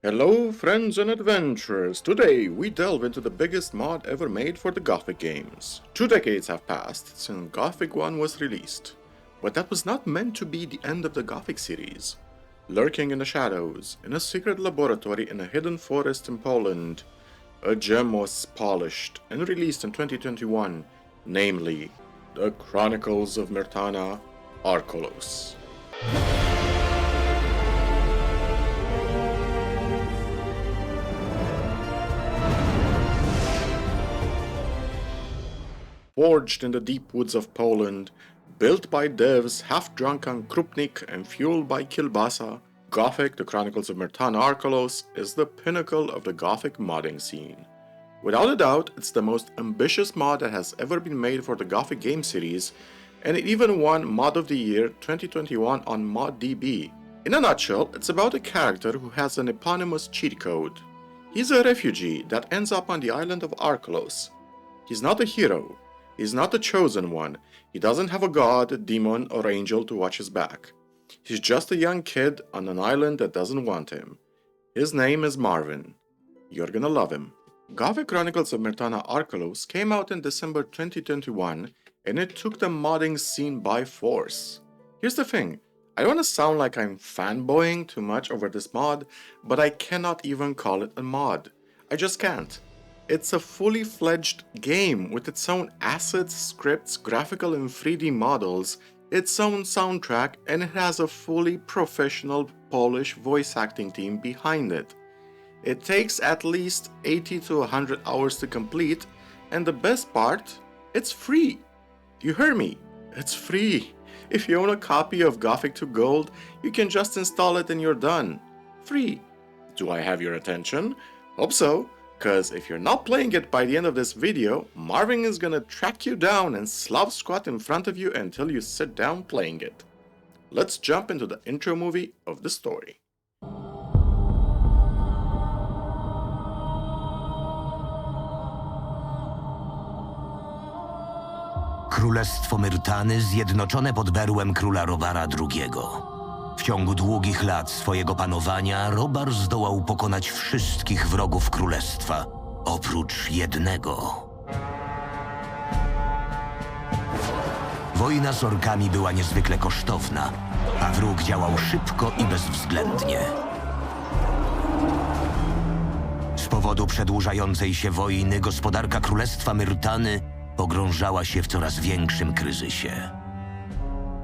Hello friends and adventurers! Today we delve into the biggest mod ever made for the Gothic games. 2 decades have passed since Gothic 1 was released, but that was not meant to be the end of the Gothic series. Lurking in the shadows, in a secret laboratory in a hidden forest in Poland, a gem was polished and released in 2021, namely, the Chronicles of Myrtana, Archolos. Forged in the deep woods of Poland, built by devs half-drunk on Krupnik and fueled by Kielbasa, Gothic, the Chronicles of Myrtana Archolos, is the pinnacle of the Gothic modding scene. Without a doubt, it's the most ambitious mod that has ever been made for the Gothic game series, and it even won Mod of the Year 2021 on ModDB. In a nutshell, it's about a character who has an eponymous cheat code. He's a refugee that ends up on the island of Archolos. He's not a hero. He's not the chosen one. He doesn't have a god, demon, or angel to watch his back. He's just a young kid on an island that doesn't want him. His name is Marvin. You're gonna love him. Gothic Chronicles of Myrtana Archolos came out in December 2021, and it took the modding scene by force. Here's the thing. I don't want to sound like I'm fanboying too much over this mod, but I cannot even call it a mod. I just can't. It's a fully fledged game with its own assets, scripts, graphical and 3D models, its own soundtrack, and it has a fully professional Polish voice acting team behind it. It takes at least 80 to 100 hours to complete, and the best part, it's free. You heard me, it's free. If you own a copy of Gothic 2 Gold, you can just install it and you're done. Free. Do I have your attention? Hope so. Because if you're not playing it by the end of this video, Marvin is gonna track you down and Slav squat in front of you until you sit down playing it. Let's jump into the intro movie of the story. Królestwo Myrtany zjednoczone pod berłem króla Robara II. W ciągu długich lat swojego panowania Robar zdołał pokonać wszystkich wrogów królestwa, oprócz jednego. Wojna z orkami była niezwykle kosztowna, a wróg działał szybko i bezwzględnie. Z powodu przedłużającej się wojny gospodarka Królestwa Myrtany pogrążała się w coraz większym kryzysie.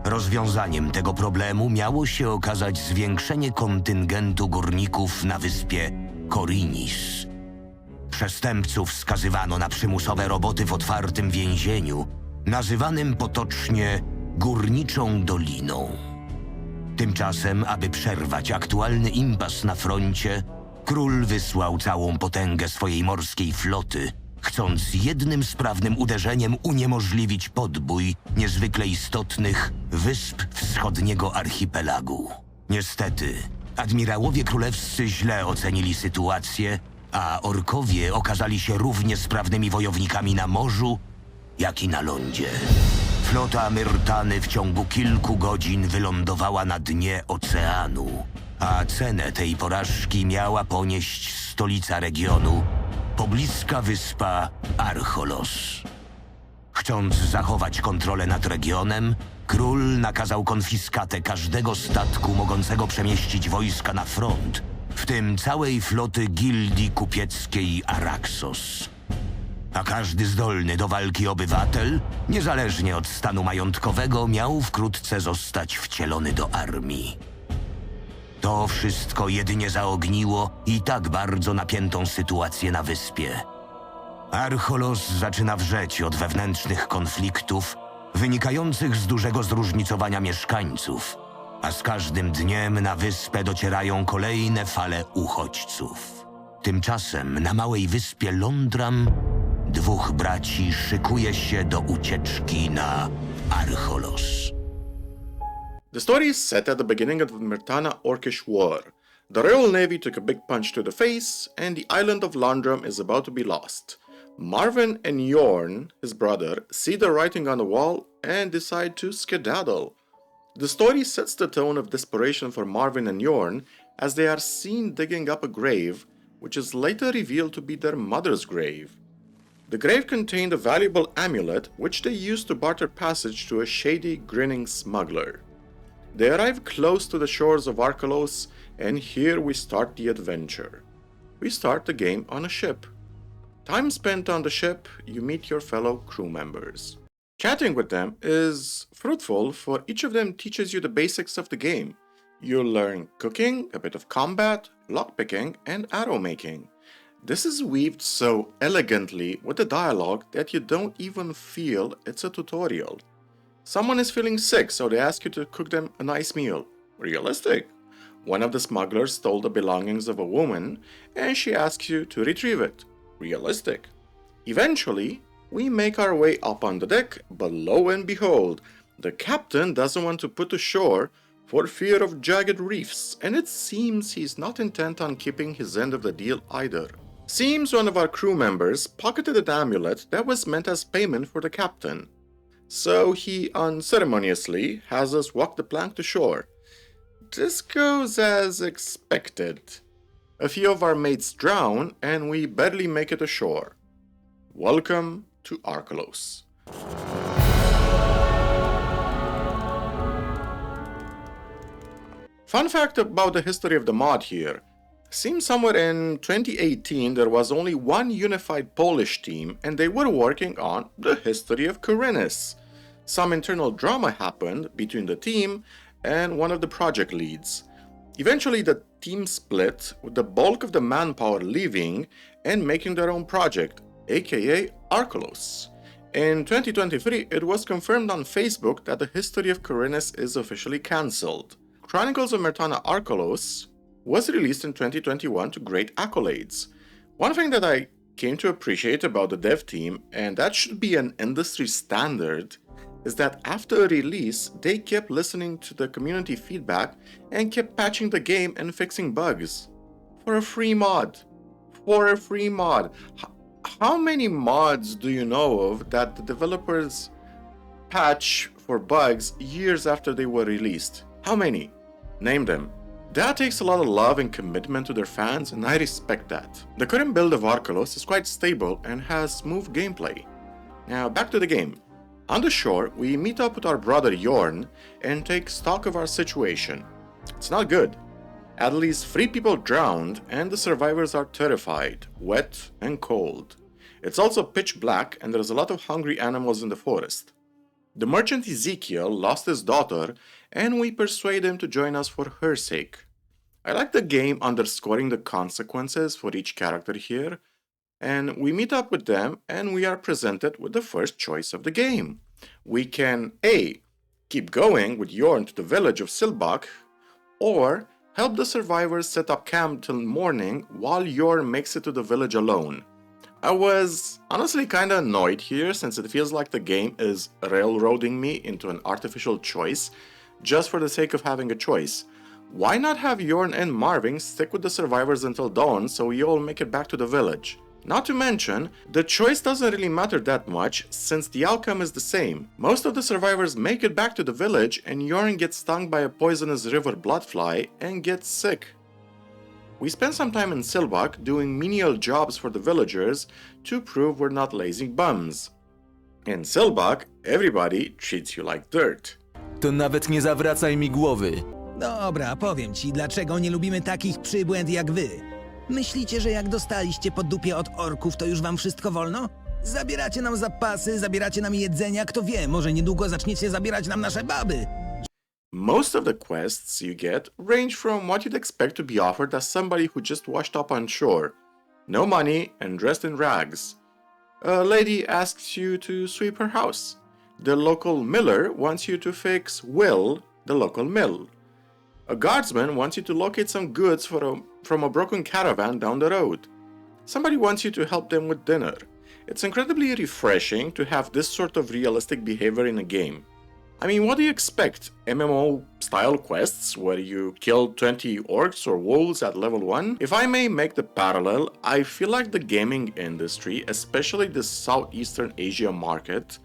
Rozwiązaniem tego problemu miało się okazać zwiększenie kontyngentu górników na wyspie Korinis. Przestępców skazywano na przymusowe roboty w otwartym więzieniu, nazywanym potocznie Górniczą Doliną. Tymczasem, aby przerwać aktualny impas na froncie, król wysłał całą potęgę swojej morskiej floty, chcąc jednym sprawnym uderzeniem uniemożliwić podbój niezwykle istotnych wysp wschodniego archipelagu. Niestety, admirałowie królewscy źle ocenili sytuację, a orkowie okazali się równie sprawnymi wojownikami na morzu, jak i na lądzie. Flota Myrtany w ciągu kilku godzin wylądowała na dnie oceanu, a cenę tej porażki miała ponieść stolica regionu, pobliska wyspa Archolos. Chcąc zachować kontrolę nad regionem, król nakazał konfiskatę każdego statku mogącego przemieścić wojska na front, w tym całej floty gildii kupieckiej Araxos. A każdy zdolny do walki obywatel, niezależnie od stanu majątkowego, miał wkrótce zostać wcielony do armii. To wszystko jedynie zaogniło i tak bardzo napiętą sytuację na wyspie. Archolos zaczyna wrzeć od wewnętrznych konfliktów wynikających z dużego zróżnicowania mieszkańców, a z każdym dniem na wyspę docierają kolejne fale uchodźców. Tymczasem na małej wyspie Londram dwóch braci szykuje się do ucieczki na Archolos. The story is set at the beginning of the Myrtana Orcish War. The Royal Navy took a big punch to the face, and the island of Londram is about to be lost. Marvin and Jorn, his brother, see the writing on the wall and decide to skedaddle. The story sets the tone of desperation for Marvin and Jorn, as they are seen digging up a grave, which is later revealed to be their mother's grave. The grave contained a valuable amulet, which they used to barter passage to a shady, grinning smuggler. They arrive close to the shores of Archolos, and here we start the adventure. We start the game on a ship. Time spent on the ship, you meet your fellow crew members. Chatting with them is fruitful, for each of them teaches you the basics of the game. You learn cooking, a bit of combat, lockpicking, and arrow making. This is weaved so elegantly with the dialogue that you don't even feel it's a tutorial. Someone is feeling sick, so they ask you to cook them a nice meal. Realistic. One of the smugglers stole the belongings of a woman, and she asks you to retrieve it. Realistic. Eventually, we make our way up on the deck, but lo and behold, the captain doesn't want to put to shore for fear of jagged reefs, and it seems he's not intent on keeping his end of the deal either. Seems one of our crew members pocketed an amulet that was meant as payment for the captain. So he unceremoniously has us walk the plank to shore. This goes as expected. A few of our mates drown, and we barely make it ashore. Welcome to Archolos. Fun fact about the history of the mod here. Seems somewhere in 2018 there was only one unified Polish team, and they were working on the history of Khorinis. Some internal drama happened between the team and one of the project leads. Eventually the team split, with the bulk of the manpower leaving and making their own project, aka Archolos. In 2023 it was confirmed on Facebook that the history of Khorinis is officially cancelled. Chronicles of Myrtana Archolos was released in 2021 to great accolades. One thing that I came to appreciate about the dev team, and that should be an industry standard, is that after release, they kept listening to the community feedback and kept patching the game and fixing bugs. For a free mod. For a free mod. How many mods do you know of that the developers patch for bugs years after they were released? How many? Name them. That takes a lot of love and commitment to their fans, and I respect that. The current build of Archolos is quite stable and has smooth gameplay. Now back to the game. On the shore, we meet up with our brother Jorn and take stock of our situation. It's not good. At least 3 people drowned, and the survivors are terrified, wet and cold. It's also pitch black, and there's a lot of hungry animals in the forest. The merchant Ezekiel lost his daughter, and we persuade him to join us for her sake. I like the game underscoring the consequences for each character here, and we meet up with them and we are presented with the first choice of the game. We can A. keep going with Jorn to the village of Silbach, or help the survivors set up camp till morning while Jorn makes it to the village alone. I was honestly kinda annoyed here, since it feels like the game is railroading me into an artificial choice just for the sake of having a choice. Why not have Jorn and Marvin stick with the survivors until dawn so we all make it back to the village? Not to mention, the choice doesn't really matter that much since the outcome is the same. Most of the survivors make it back to the village, and Jorn gets stung by a poisonous river bloodfly and gets sick. We spend some time in Silbach doing menial jobs for the villagers to prove we're not lazy bums. In Silbach, everybody treats you like dirt. To nawet nie zawracaj mi głowy. Dobra, powiem ci, dlaczego nie lubimy takich przybłęd jak wy. Myślicie, że jak dostaliście po dupie od orków, to już wam wszystko wolno? Zabieracie nam zapasy, zabieracie nam jedzenia, kto wie, może niedługo zaczniecie zabierać nam nasze baby. Most of the quests you get range from what you'd expect to be offered as somebody who just washed up on shore. No money and dressed in rags. A lady asks you to sweep her house. The local miller wants you to fix Will, the local mill. A guardsman wants you to locate some goods from a broken caravan down the road. Somebody wants you to help them with dinner. It's incredibly refreshing to have this sort of realistic behavior in a game. I mean, what do you expect? MMO-style quests where you kill 20 orcs or wolves at level 1? If I may make the parallel, I feel like the gaming industry, especially the Southeastern Asia market,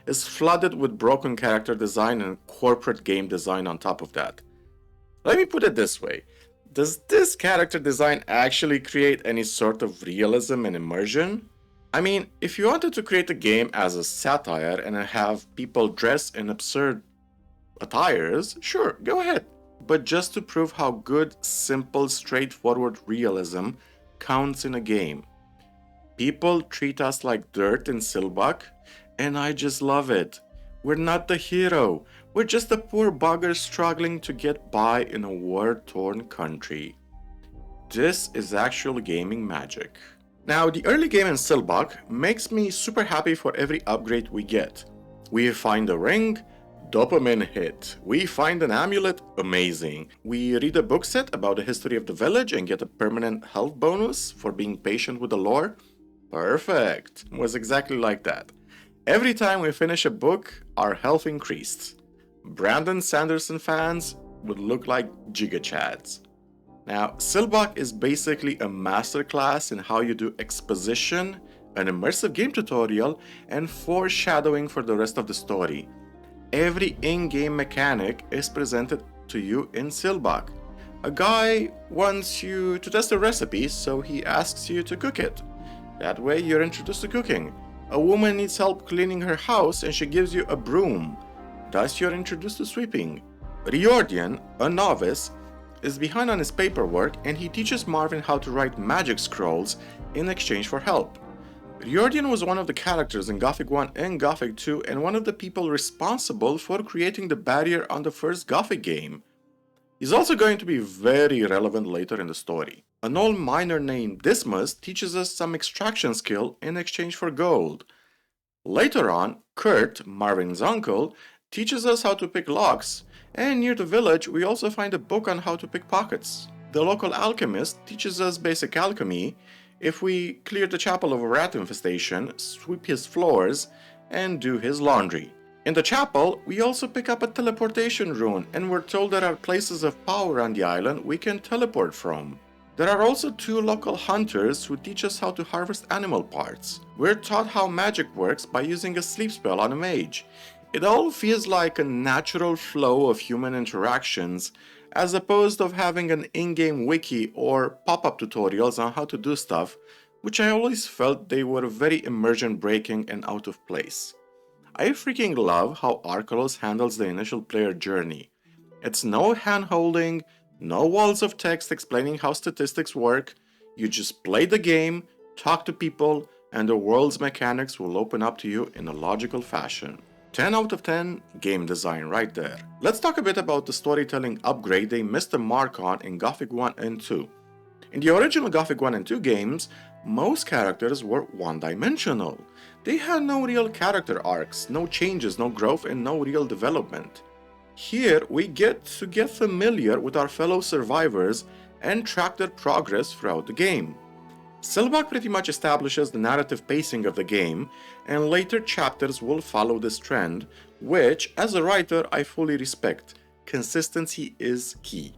is flooded with broken character design and corporate game design on top of that. Let me put it this way. Does this character design actually create any sort of realism and immersion? I mean, if you wanted to create a game as a satire and have people dress in absurd attires, sure, go ahead. But just to prove how good, simple, straightforward realism counts in a game. People treat us like dirt in Silbach, and I just love it. We're not the hero. We're just a poor bugger struggling to get by in a war-torn country. This is actual gaming magic. Now, the early game in Silbach makes me super happy for every upgrade we get. We find a ring, dopamine hit. We find an amulet, amazing. We read a book set about the history of the village and get a permanent health bonus for being patient with the lore. Perfect. It was exactly like that. Every time we finish a book, our health increased. Brandon Sanderson fans would look like Giga Chads. Now, Silbach is basically a masterclass in how you do exposition, an immersive game tutorial, and foreshadowing for the rest of the story. Every in-game mechanic is presented to you in Silbach. A guy wants you to test a recipe, so he asks you to cook it. That way you're introduced to cooking. A woman needs help cleaning her house and she gives you a broom. Thus you're introduced to sweeping. Riordan, a novice, is behind on his paperwork and he teaches Marvin how to write magic scrolls in exchange for help. Riordan was one of the characters in Gothic 1 and Gothic 2 and one of the people responsible for creating the barrier on the first Gothic game. He's also going to be very relevant later in the story. An old miner named Dismas teaches us some extraction skill in exchange for gold. Later on, Kurt, Marvin's uncle, teaches us how to pick locks, and near the village we also find a book on how to pick pockets. The local alchemist teaches us basic alchemy if we clear the chapel of a rat infestation, sweep his floors, and do his laundry. In the chapel, we also pick up a teleportation rune and we're told there are places of power on the island we can teleport from. There are also 2 local hunters who teach us how to harvest animal parts. We're taught how magic works by using a sleep spell on a mage. It all feels like a natural flow of human interactions as opposed to having an in-game wiki or pop-up tutorials on how to do stuff, which I always felt they were very immersion breaking and out of place. I freaking love how Archolos handles the initial player journey. It's no hand-holding, no walls of text explaining how statistics work. You just play the game, talk to people, and the world's mechanics will open up to you in a logical fashion. 10 out of 10 game design right there. Let's talk a bit about the storytelling upgrade they missed the mark on in Gothic 1 and 2. In the original Gothic 1 and 2 games, most characters were one-dimensional. They had no real character arcs, no changes, no growth, and no real development. Here, we get familiar with our fellow survivors and track their progress throughout the game. Silbach pretty much establishes the narrative pacing of the game, and later chapters will follow this trend, which, as a writer, I fully respect. Consistency is key.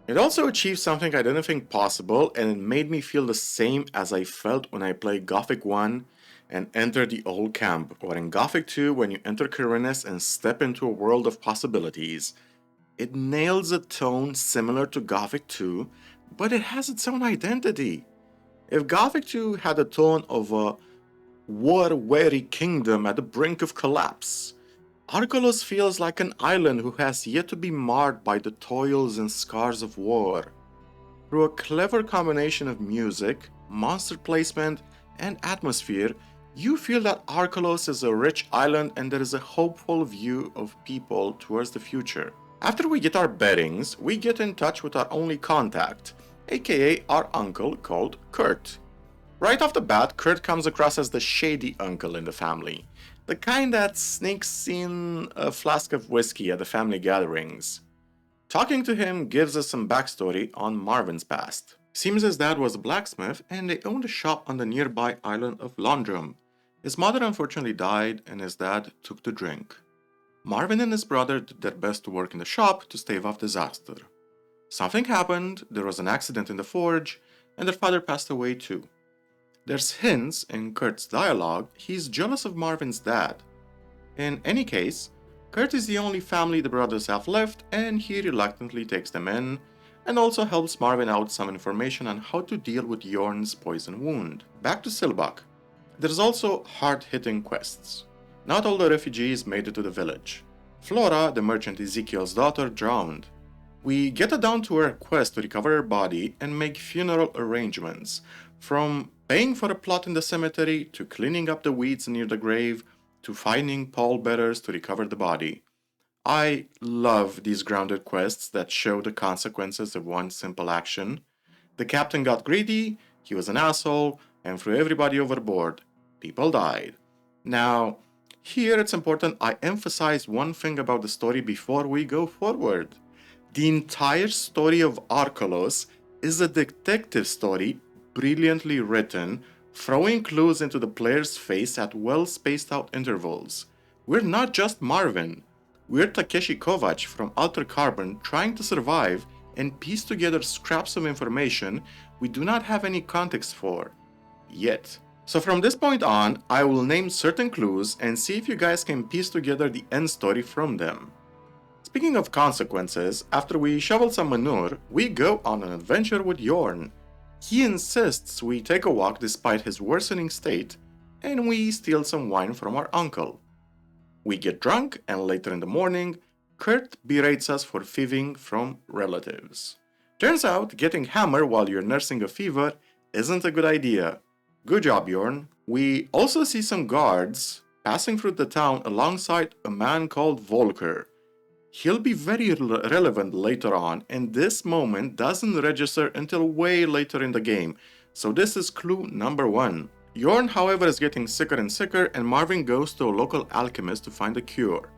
It also achieves something I didn't think possible, and it made me feel the same as I felt when I played Gothic 1 and entered the old camp, or in Gothic 2 when you enter Khorinis and step into a world of possibilities. It nails a tone similar to Gothic 2, but it has its own identity. If Gothic 2 had a tone of a war-weary kingdom at the brink of collapse, Archolos feels like an island who has yet to be marred by the toils and scars of war. Through a clever combination of music, monster placement, and atmosphere, you feel that Archolos is a rich island and there is a hopeful view of people towards the future. After we get our bearings, we get in touch with our only contact, aka our uncle called Kurt. Right off the bat, Kurt comes across as the shady uncle in the family, the kind that sneaks in a flask of whiskey at the family gatherings. Talking to him gives us some backstory on Marvin's past. Seems his dad was a blacksmith and they owned a shop on the nearby island of Londrum. His mother unfortunately died and his dad took to drink. Marvin and his brother did their best to work in the shop to stave off disaster. Something happened, there was an accident in the forge, and their father passed away too. There's hints in Kurt's dialogue he's jealous of Marvin's dad. In any case, Kurt is the only family the brothers have left and he reluctantly takes them in, and also helps Marvin out some information on how to deal with Yorn's poison wound. Back to Silbach. There's also hard-hitting quests. Not all the refugees made it to the village. Flora, the merchant Ezekiel's daughter, drowned. We get a down-to-earth quest to recover her body and make funeral arrangements, from paying for a plot in the cemetery to cleaning up the weeds near the grave to finding pallbearers to recover the body. I love these grounded quests that show the consequences of one simple action. The captain got greedy, he was an asshole, and threw everybody overboard. People died. Now, here it's important I emphasize one thing about the story before we go forward. The entire story of Archolos is a detective story brilliantly written, throwing clues into the player's face at well-spaced out intervals. We're not just Marvin. We're Takeshi Kovacs from Altered Carbon trying to survive and piece together scraps of information we do not have any context for. Yet. So from this point on, I will name certain clues and see if you guys can piece together the end story from them. Speaking of consequences, after we shovel some manure, we go on an adventure with Yorn. He insists we take a walk despite his worsening state, and we steal some wine from our uncle. We get drunk, and later in the morning, Kurt berates us for thieving from relatives. Turns out, getting hammered while you're nursing a fever isn't a good idea. Good job, Yorn. We also see some guards passing through the town alongside a man called Volker. He'll be very relevant later on, and this moment doesn't register until way later in the game, so this is clue number 1. Yorn, however, is getting sicker and sicker, and Marvin goes to a local alchemist to find a cure.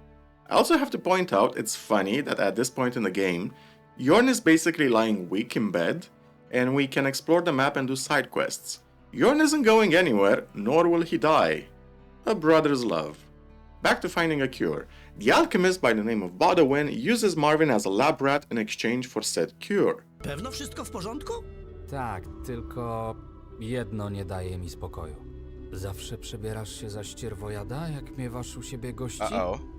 I also have to point out it's funny that at this point in the game, Yorn is basically lying weak in bed, and we can explore the map and do side quests. Yorn isn't going anywhere, nor will he die. A brother's love. Back to finding a cure. The alchemist by the name of Bodawin uses Marvin as a lab rat in exchange for said cure. Pewno wszystko w porządku? Tak, tylko jedno nie daje mi spokoju. Zawsze przebierasz się za ścierwojada, jak miewasz u siebie gości?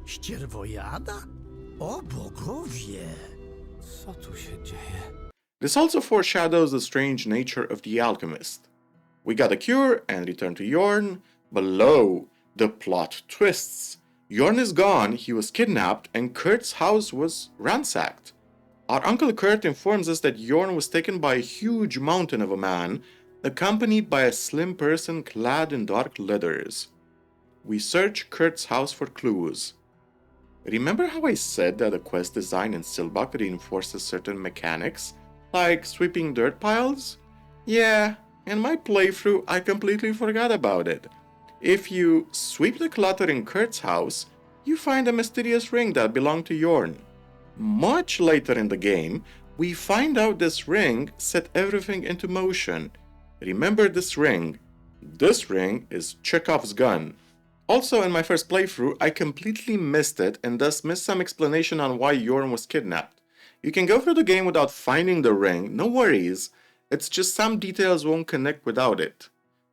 Ścierwojada? O bogowie! Co tu się dzieje? This also foreshadows the strange nature of the alchemist. We got a cure and return to Yorn, but lo, the plot twists. Yorn is gone, he was kidnapped, and Kurt's house was ransacked. Our Uncle Kurt informs us that Yorn was taken by a huge mountain of a man, accompanied by a slim person clad in dark leathers. We search Kurt's house for clues. Remember how I said that the quest design in Silbach reinforces certain mechanics, like sweeping dirt piles? Yeah, in my playthrough I completely forgot about it. If you sweep the clutter in Kurt's house, you find a mysterious ring that belonged to Yorn. Much later in the game, we find out this ring set everything into motion. Remember this ring. This ring is Chekhov's gun. Also, in my first playthrough, I completely missed it and thus missed some explanation on why Yorn was kidnapped. You can go through the game without finding the ring, no worries. It's just some details won't connect without it.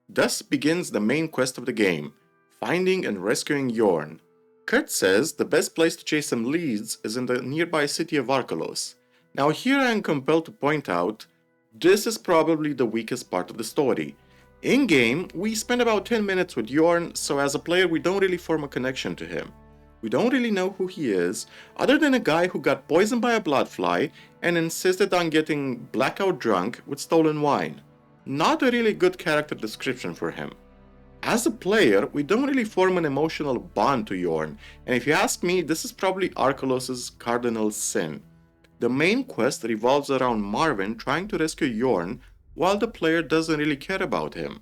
Thus begins the main quest of the game, finding and rescuing Yorn. Kurt says the best place to chase some leads is in the nearby city of Archolos. Now here I am compelled to point out, this is probably the weakest part of the story. In-game, we spend about 10 minutes with Yorn, so as a player we don't really form a connection to him. We don't really know who he is, other than a guy who got poisoned by a bloodfly and insisted on getting blackout drunk with stolen wine. Not a really good character description for him. As a player, we don't really form an emotional bond to Yorn, and if you ask me, this is probably Archolos' cardinal sin. The main quest revolves around Marvin trying to rescue Yorn, while the player doesn't really care about him.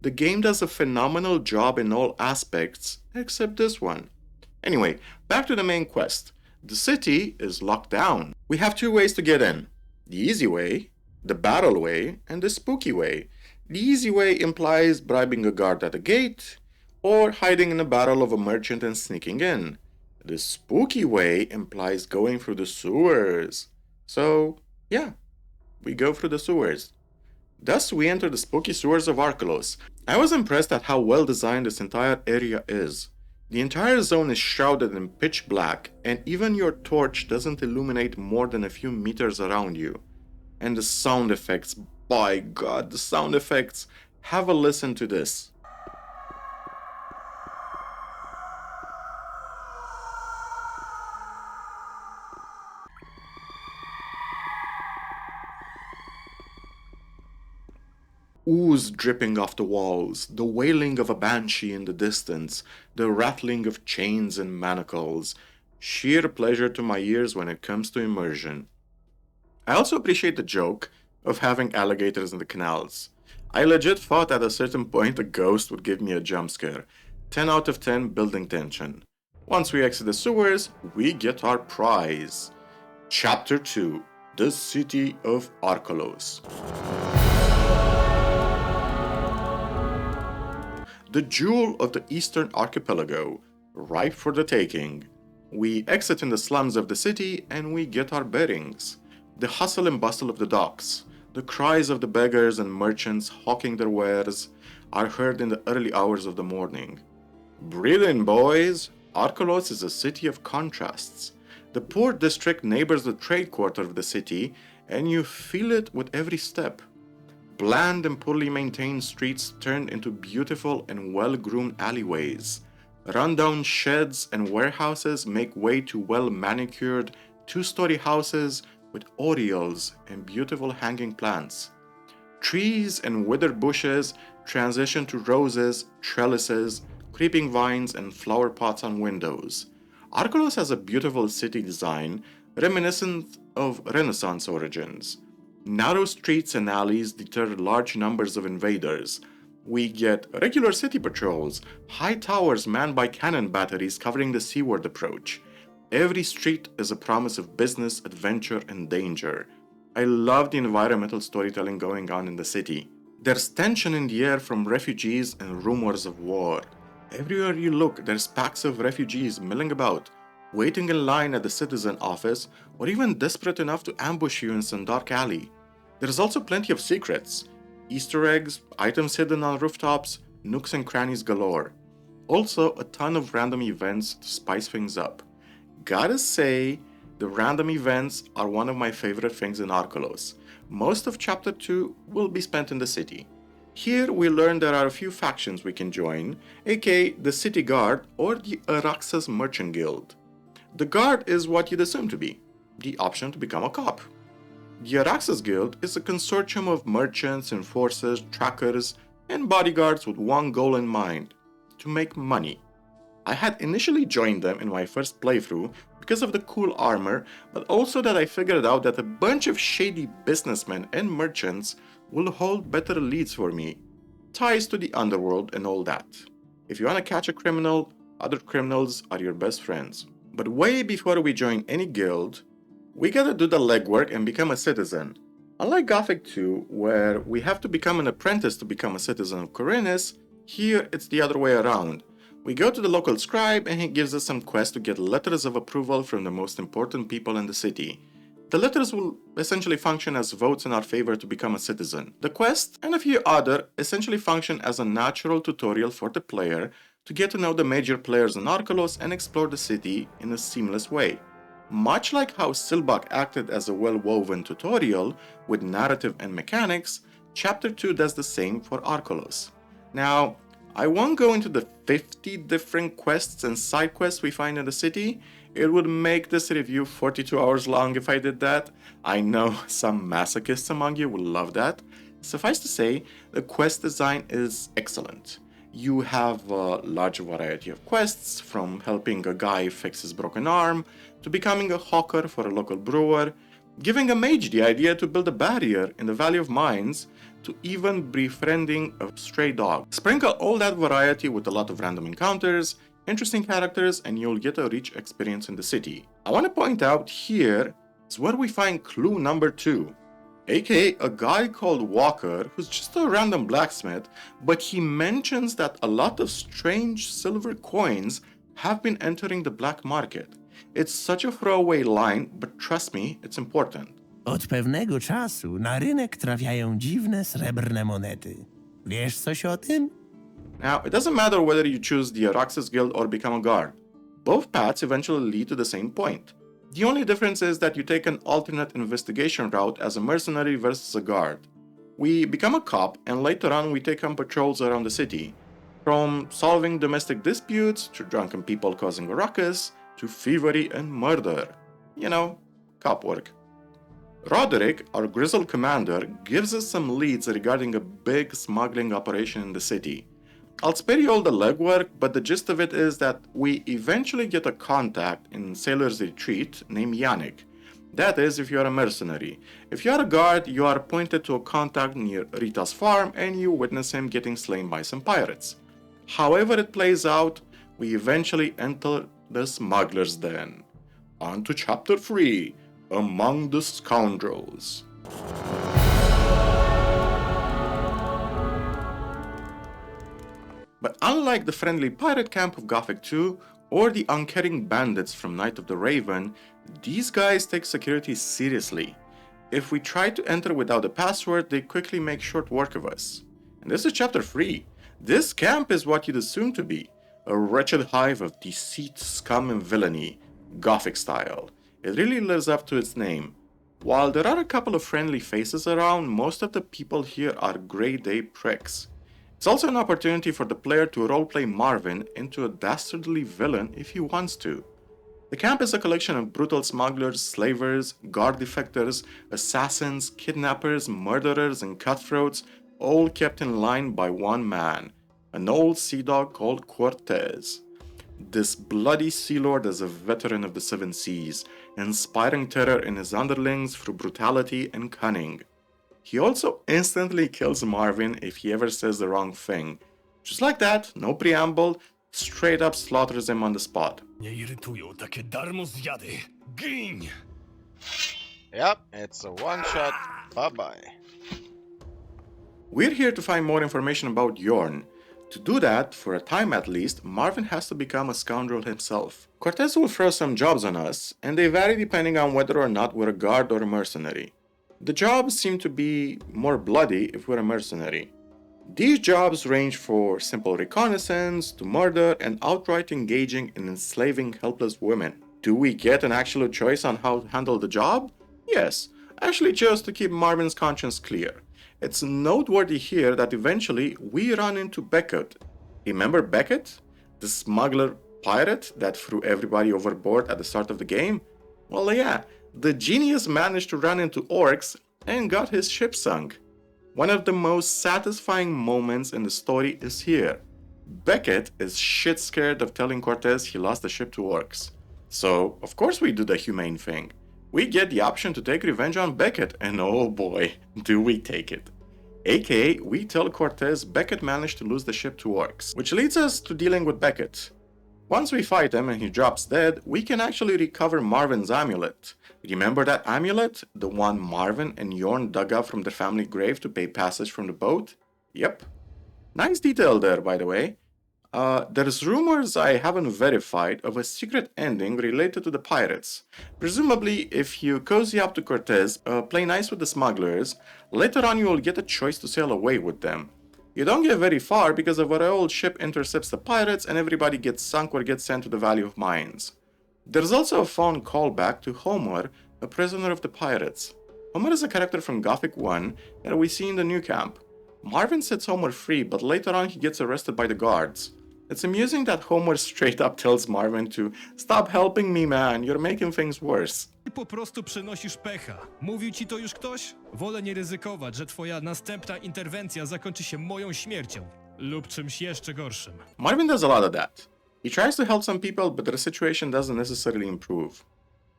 The game does a phenomenal job in all aspects, except this one. Anyway, back to the main quest. The city is locked down. We have 2 ways to get in. The easy way, the battle way, and the spooky way. The easy way implies bribing a guard at the gate, or hiding in a barrel of a merchant and sneaking in. The spooky way implies going through the sewers. So, yeah, we go through the sewers. Thus, we enter the spooky sewers of Archolos. I was impressed at how well designed this entire area is. The entire zone is shrouded in pitch black, and even your torch doesn't illuminate more than a few meters around you. And the sound effects, by God, the sound effects. Have a listen to this. Ooze dripping off the walls, the wailing of a banshee in the distance, the rattling of chains and manacles. Sheer pleasure to my ears when it comes to immersion. I also appreciate the joke of having alligators in the canals. I legit thought at a certain point a ghost would give me a jump scare. 10 out of 10 building tension. Once we exit the sewers, we get our prize. Chapter 2: The City of Archolos. The jewel of the Eastern Archipelago, ripe for the taking. We exit in the slums of the city and we get our bearings. The hustle and bustle of the docks, the cries of the beggars and merchants hawking their wares are heard in the early hours of the morning. Breathe in, boys! Archolos is a city of contrasts. The poor district neighbors the trade quarter of the city, and you feel it with every step. Bland and poorly maintained streets turned into beautiful and well-groomed alleyways. Rundown sheds and warehouses make way to well-manicured two-story houses with orioles and beautiful hanging plants. Trees and withered bushes transition to roses, trellises, creeping vines, and flower pots on windows. Archolos has a beautiful city design reminiscent of Renaissance origins. Narrow streets and alleys deter large numbers of invaders. We get regular city patrols, high towers manned by cannon batteries covering the seaward approach. Every street is a promise of business, adventure, and danger. I love the environmental storytelling going on in the city. There's tension in the air from refugees and rumors of war. Everywhere you look, there's packs of refugees milling about, waiting in line at the citizen office, or even desperate enough to ambush you in some dark alley. There's also plenty of secrets, Easter eggs, items hidden on rooftops, nooks and crannies galore. Also, a ton of random events to spice things up. Gotta say, the random events are one of my favorite things in Archolos. Most of Chapter 2 will be spent in the city. Here we learn there are a few factions we can join, aka the City Guard or the Araxas Merchant Guild. The Guard is what you'd assume to be, the option to become a cop. The Araxas Guild is a consortium of merchants, enforcers, trackers, and bodyguards with one goal in mind: to make money. I had initially joined them in my first playthrough because of the cool armor, but also that I figured out that a bunch of shady businessmen and merchants will hold better leads for me, ties to the underworld and all that. If you want to catch a criminal, other criminals are your best friends. But way before we join any guild, we gotta do the legwork and become a citizen. Unlike Gothic 2, where we have to become an apprentice to become a citizen of Khorinis, here it's the other way around. We go to the local scribe and he gives us some quests to get letters of approval from the most important people in the city. The letters will essentially function as votes in our favor to become a citizen. The quest and a few other essentially function as a natural tutorial for the player to get to know the major players in Archolos and explore the city in a seamless way. Much like how Silbach acted as a well-woven tutorial with narrative and mechanics, Chapter 2 does the same for Archolos. Now, I won't go into the 50 different quests and side quests we find in the city. It would make this review 42 hours long if I did that. I know some masochists among you will love that. Suffice to say, the quest design is excellent. You have a large variety of quests, from helping a guy fix his broken arm, to becoming a hawker for a local brewer, giving a mage the idea to build a barrier in the Valley of Mines, to even befriending a stray dog. Sprinkle all that variety with a lot of random encounters, interesting characters, and you'll get a rich experience in the city. I want to point out here is where we find clue number 2. aka a guy called Walker, who's just a random blacksmith, but he mentions that a lot of strange silver coins have been entering the black market. It's such a throwaway line, but trust me, it's important. Od pewnego czasu na rynek trafiają dziwne srebrne monety. Wiesz coś o tym? Now, it doesn't matter whether you choose the Araxas Guild or become a guard. Both paths eventually lead to the same point. The only difference is that you take an alternate investigation route as a mercenary versus a guard. We become a cop and later on we take on patrols around the city. From solving domestic disputes, to drunken people causing a ruckus, to thievery and murder. You know, cop work. Roderick, our grizzled commander, gives us some leads regarding a big smuggling operation in the city. I'll spare you all the legwork, but the gist of it is that we eventually get a contact in Sailor's Retreat named Yannick. That is, if you are a mercenary. If you are a guard, you are pointed to a contact near Rita's farm and you witness him getting slain by some pirates. However it plays out, we eventually enter the smuggler's den. On to chapter 3, Among the Scoundrels. But unlike the friendly pirate camp of Gothic 2 or the uncaring bandits from Night of the Raven, these guys take security seriously. If we try to enter without a password, they quickly make short work of us. And this is chapter 3. This camp is what you'd assume to be, a wretched hive of deceit, scum and villainy, Gothic style. It really lives up to its name. While there are a couple of friendly faces around, most of the people here are grade A pricks. It's also an opportunity for the player to roleplay Marvin into a dastardly villain if he wants to. The camp is a collection of brutal smugglers, slavers, guard defectors, assassins, kidnappers, murderers, and cutthroats, all kept in line by one man, an old sea dog called Cortez. This bloody sea lord is a veteran of the seven seas, inspiring terror in his underlings through brutality and cunning. He also instantly kills Marvin if he ever says the wrong thing. Just like that, no preamble, straight up slaughters him on the spot. Nie irytują takie darmozjady. Gin! Yep, it's a one-shot. Bye-bye. We're here to find more information about Yorn. To do that, for a time at least, Marvin has to become a scoundrel himself. Cortez will throw some jobs on us, and they vary depending on whether or not we're a guard or a mercenary. The jobs seem to be more bloody if we're a mercenary. These jobs range from simple reconnaissance to murder and outright engaging in enslaving helpless women. Do we get an actual choice on how to handle the job? Yes, I actually chose to keep Marvin's conscience clear. It's noteworthy here that eventually we run into Beckett. Remember Beckett? The smuggler pirate that threw everybody overboard at the start of the game? Well, yeah, the genius managed to run into orcs and got his ship sunk. One of the most satisfying moments in the story is here. Beckett is shit scared of telling Cortez he lost the ship to orcs. So, of course we do the humane thing. We get the option to take revenge on Beckett, and oh boy, do we take it. AKA, we tell Cortez Beckett managed to lose the ship to orcs, which leads us to dealing with Beckett. Once we fight him and he drops dead, we can actually recover Marvin's amulet. Remember that amulet? The one Marvin and Yorn dug up from their family grave to pay passage from the boat? Yep. Nice detail there, by the way. There's rumors I haven't verified of a secret ending related to the pirates. Presumably, if you cozy up to Cortez, play nice with the smugglers, later on you will get a choice to sail away with them. You don't get very far because a old ship intercepts the pirates and everybody gets sunk or gets sent to the Valley of Mines. There's also a fun callback to Homer, a prisoner of the pirates. Homer is a character from Gothic 1 that we see in the new camp. Marvin sets Homer free, but later on he gets arrested by the guards. It's amusing that Homer straight up tells Marvin to "Stop helping me, man, you're making things worse." Ty po prostu przynosisz pecha. Mówił ci to już ktoś? Wolę nie ryzykować, że twoja następna interwencja zakończy się moją śmiercią. Lub czymś jeszcze gorszym. Marvin does a lot of that. He tries to help some people, but their situation doesn't necessarily improve.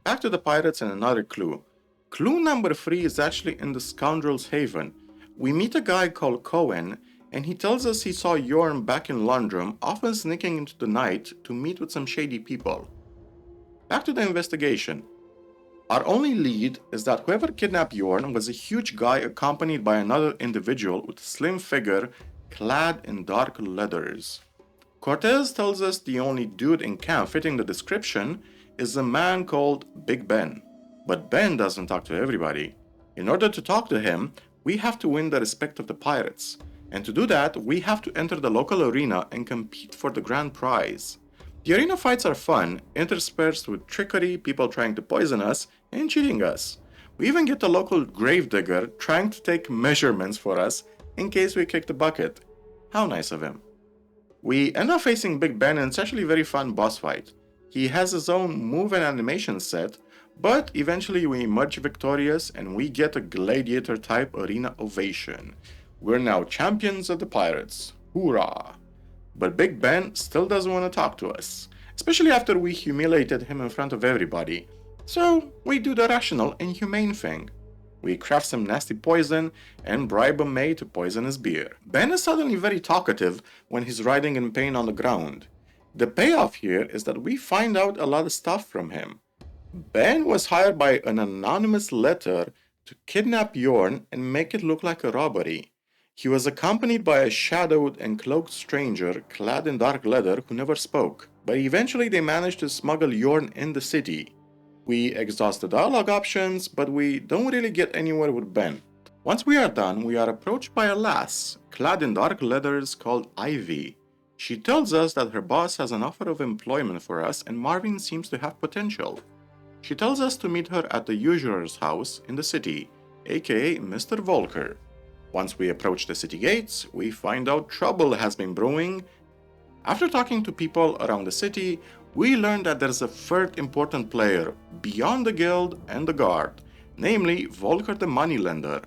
Back to the pirates and another clue. Clue number 3 is actually in the Scoundrel's Haven. We meet a guy called Cohen, and he tells us he saw Yorn back in Londrum, often sneaking into the night to meet with some shady people. Back to the investigation. Our only lead is that whoever kidnapped Yorn was a huge guy accompanied by another individual with a slim figure clad in dark leathers. Cortez tells us the only dude in camp fitting the description is a man called Big Ben. But Ben doesn't talk to everybody. In order to talk to him, we have to win the respect of the pirates. And to do that, we have to enter the local arena and compete for the grand prize. The arena fights are fun, interspersed with trickery, people trying to poison us, and cheating us. We even get a local gravedigger trying to take measurements for us in case we kick the bucket. How nice of him. We end up facing Big Ben and it's actually a very fun boss fight. He has his own move and animation set, but eventually we emerge victorious and we get a gladiator type arena ovation. We're now champions of the pirates. Hoorah! But Big Ben still doesn't want to talk to us, especially after we humiliated him in front of everybody. So we do the rational and humane thing. We craft some nasty poison and bribe a maid to poison his beer. Ben is suddenly very talkative when he's writhing in pain on the ground. The payoff here is that we find out a lot of stuff from him. Ben was hired by an anonymous letter to kidnap Yorn and make it look like a robbery. He was accompanied by a shadowed and cloaked stranger clad in dark leather who never spoke, but eventually they managed to smuggle Yorn in the city. We exhaust the dialogue options, but we don't really get anywhere with Ben. Once we are done, we are approached by a lass, clad in dark leathers called Ivy. She tells us that her boss has an offer of employment for us and Marvin seems to have potential. She tells us to meet her at the usurer's house in the city, aka Mr. Volker. Once we approach the city gates, we find out trouble has been brewing. After talking to people around the city, we learn that there's a third important player beyond the guild and the guard, namely Volker the moneylender.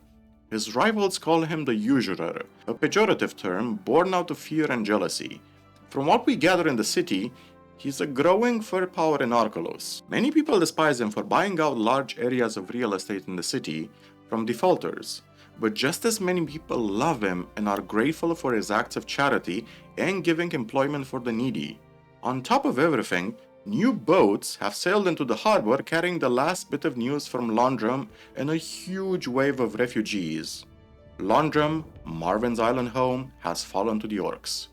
His rivals call him the usurer, a pejorative term born out of fear and jealousy. From what we gather in the city, he's a growing third power in Archolos. Many people despise him for buying out large areas of real estate in the city from defaulters, but just as many people love him and are grateful for his acts of charity and giving employment for the needy. On top of everything, new boats have sailed into the harbor carrying the last bit of news from Londrum and a huge wave of refugees. Londrum, Marvin's island home, has fallen to the orcs.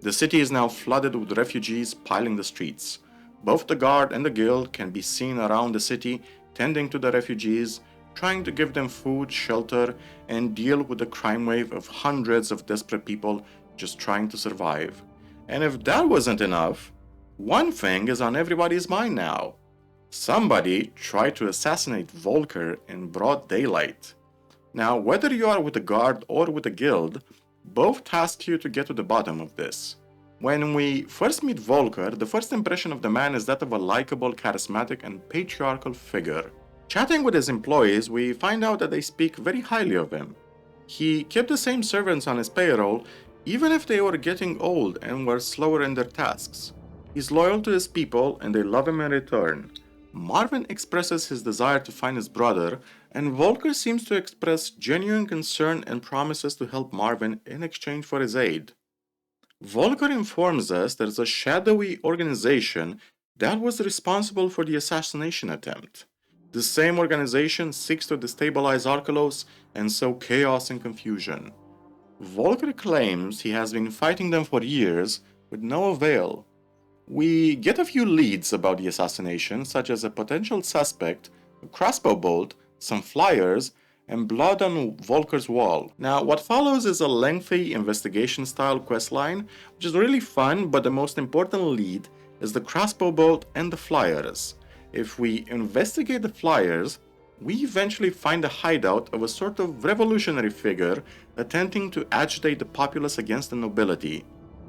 The city is now flooded with refugees piling the streets. Both the guard and the guild can be seen around the city tending to the refugees, trying to give them food, shelter, and deal with the crime wave of hundreds of desperate people just trying to survive. And if that wasn't enough, one thing is on everybody's mind now. Somebody tried to assassinate Volker in broad daylight. Now, whether you are with the guard or with the guild, both task you to get to the bottom of this. When we first meet Volker, the first impression of the man is that of a likable, charismatic, and patriarchal figure. Chatting with his employees, we find out that they speak very highly of him. He kept the same servants on his payroll, even if they were getting old and were slower in their tasks. He's loyal to his people and they love him in return. Marvin expresses his desire to find his brother, and Volker seems to express genuine concern and promises to help Marvin in exchange for his aid. Volker informs us there's a shadowy organization that was responsible for the assassination attempt. The same organization seeks to destabilize Archolos and sow chaos and confusion. Volker claims he has been fighting them for years with no avail. We get a few leads about the assassination, such as a potential suspect, a crossbow bolt, some flyers, and blood on Volker's wall. Now, what follows is a lengthy investigation-style questline, which is really fun, but the most important lead is the crossbow bolt and the flyers. If we investigate the flyers, we eventually find a hideout of a sort of revolutionary figure attempting to agitate the populace against the nobility.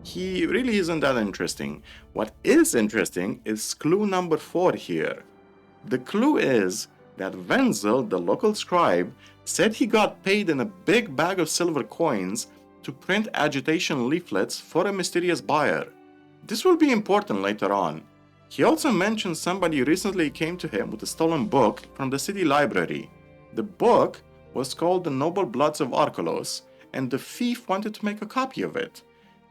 He really isn't that interesting. What is interesting is clue number 4 here. The clue is that Wenzel, the local scribe, said he got paid in a big bag of silver coins to print agitation leaflets for a mysterious buyer. This will be important later on. He also mentioned somebody recently came to him with a stolen book from the city library. The book was called The Noble Bloods of Archolos, and the thief wanted to make a copy of it.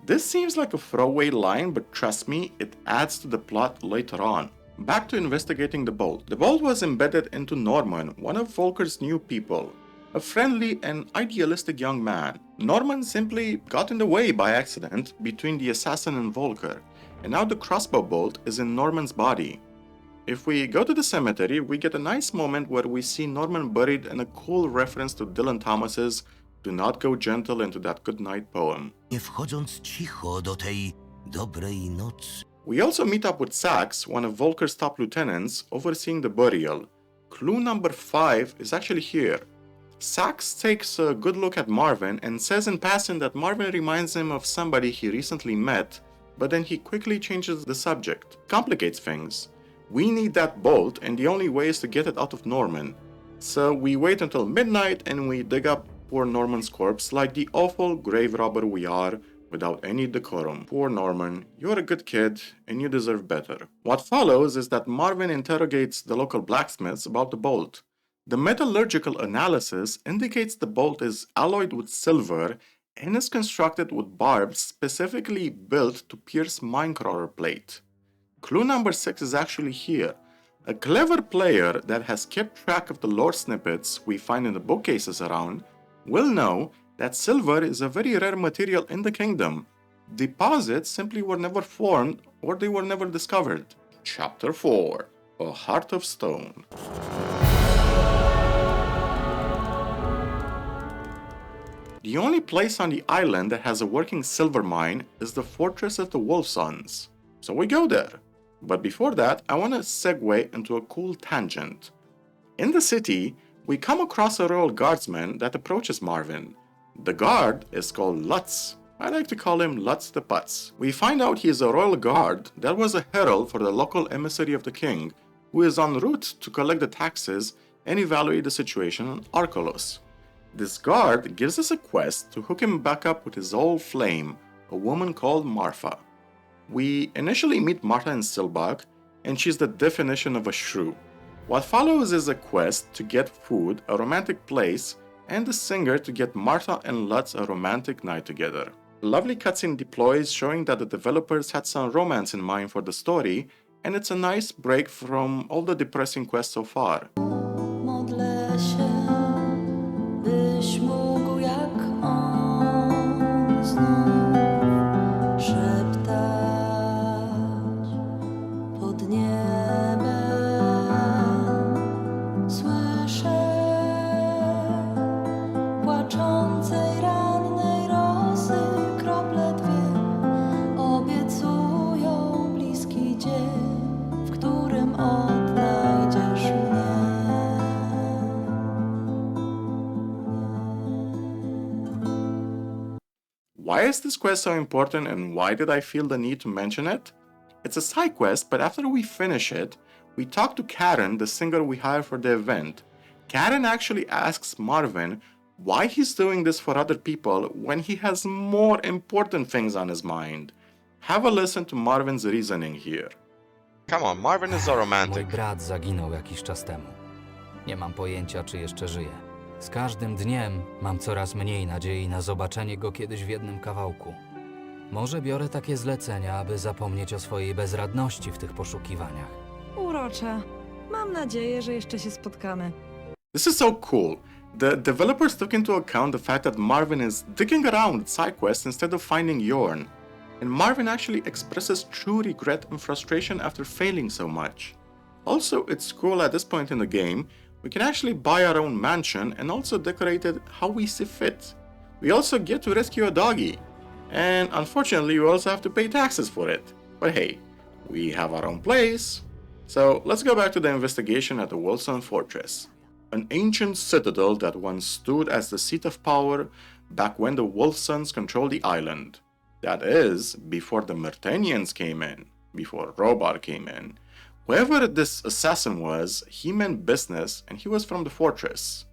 This seems like a throwaway line, but trust me, it adds to the plot later on. Back to investigating the bolt. The bolt was embedded into Norman, one of Volker's new people. A friendly and idealistic young man. Norman simply got in the way by accident between the assassin and Volker, and now the crossbow bolt is in Norman's body. If we go to the cemetery, we get a nice moment where we see Norman buried and a cool reference to Dylan Thomas's Do Not Go Gentle into That Goodnight poem. Nie wchodząc cicho do tej dobrej nocy. We also meet up with Sax, one of Volker's top lieutenants, overseeing the burial. Clue number 5 is actually here. Sax takes a good look at Marvin and says in passing that Marvin reminds him of somebody he recently met, but then he quickly changes the subject. Complicates things. We need that bolt, and the only way is to get it out of Norman. So we wait until midnight and we dig up poor Norman's corpse like the awful grave robber we are, without any decorum. Poor Norman, you're a good kid and you deserve better. What follows is that Marvin interrogates the local blacksmiths about the bolt. The metallurgical analysis indicates the bolt is alloyed with silver and is constructed with barbs specifically built to pierce minecrawler plate. Clue number 6 is actually here. A clever player that has kept track of the lore snippets we find in the bookcases around will know that silver is a very rare material in the kingdom. Deposits simply were never formed or they were never discovered. Chapter 4: A Heart of Stone. The only place on the island that has a working silver mine is the fortress of the Wolf Sons. So we go there. But before that, I want to segue into a cool tangent. In the city, we come across a royal guardsman that approaches Marvin. The guard is called Lutz. I like to call him Lutz the Putz. We find out he is a royal guard that was a herald for the local emissary of the king, who is en route to collect the taxes and evaluate the situation on Archolos. This guard gives us a quest to hook him back up with his old flame, a woman called Marfa. We initially meet Martha in Silbach, and she's the definition of a shrew. What follows is a quest to get food, a romantic place, and the singer to get Martha and Lutz a romantic night together. A lovely cutscene deploys showing that the developers had some romance in mind for the story, and it's a nice break from all the depressing quests so far. Modlę się, byś mógł jak on znów szeptać pod niebem. Słyszę płaczącej rannej rosy krople dwie obiecują bliski dzień, w którym odnajdziesz mnie. Why is this quest so important and why did I feel the need to mention it? It's a side quest, but after we finish it, we talk to Karen, the singer we hired for the event. Karen actually asks Marvin why he's doing this for other people when he has more important things on his mind. Have a listen to Marvin's reasoning here. Come on, Marvin is a Mój romantic. brat zaginął jakiś czas temu. Nie mam pojęcia, czy jeszcze żyje. Z każdym dniem mam coraz mniej nadziei na zobaczenie go kiedyś w jednym kawałku. Może biorę takie zlecenia, aby zapomnieć o swojej bezradności w tych poszukiwaniach. Urocze. Mam nadzieję, że jeszcze się spotkamy. This is so cool. The developers took into account the fact that Marvin is digging around at side quests instead of finding Yorn. And Marvin actually expresses true regret and frustration after failing so much. Also, it's cool at this point in the game, we can actually buy our own mansion and also decorate it how we see fit. We also get to rescue a doggy. And unfortunately, we also have to pay taxes for it. But hey, we have our own place. So let's go back to the investigation at the Wolfson Fortress. An ancient citadel that once stood as the seat of power back when the Wolfsons controlled the island. That is, before the Myrtanians came in, before Robar came in. Whoever this assassin was, he meant business and he was from the fortress.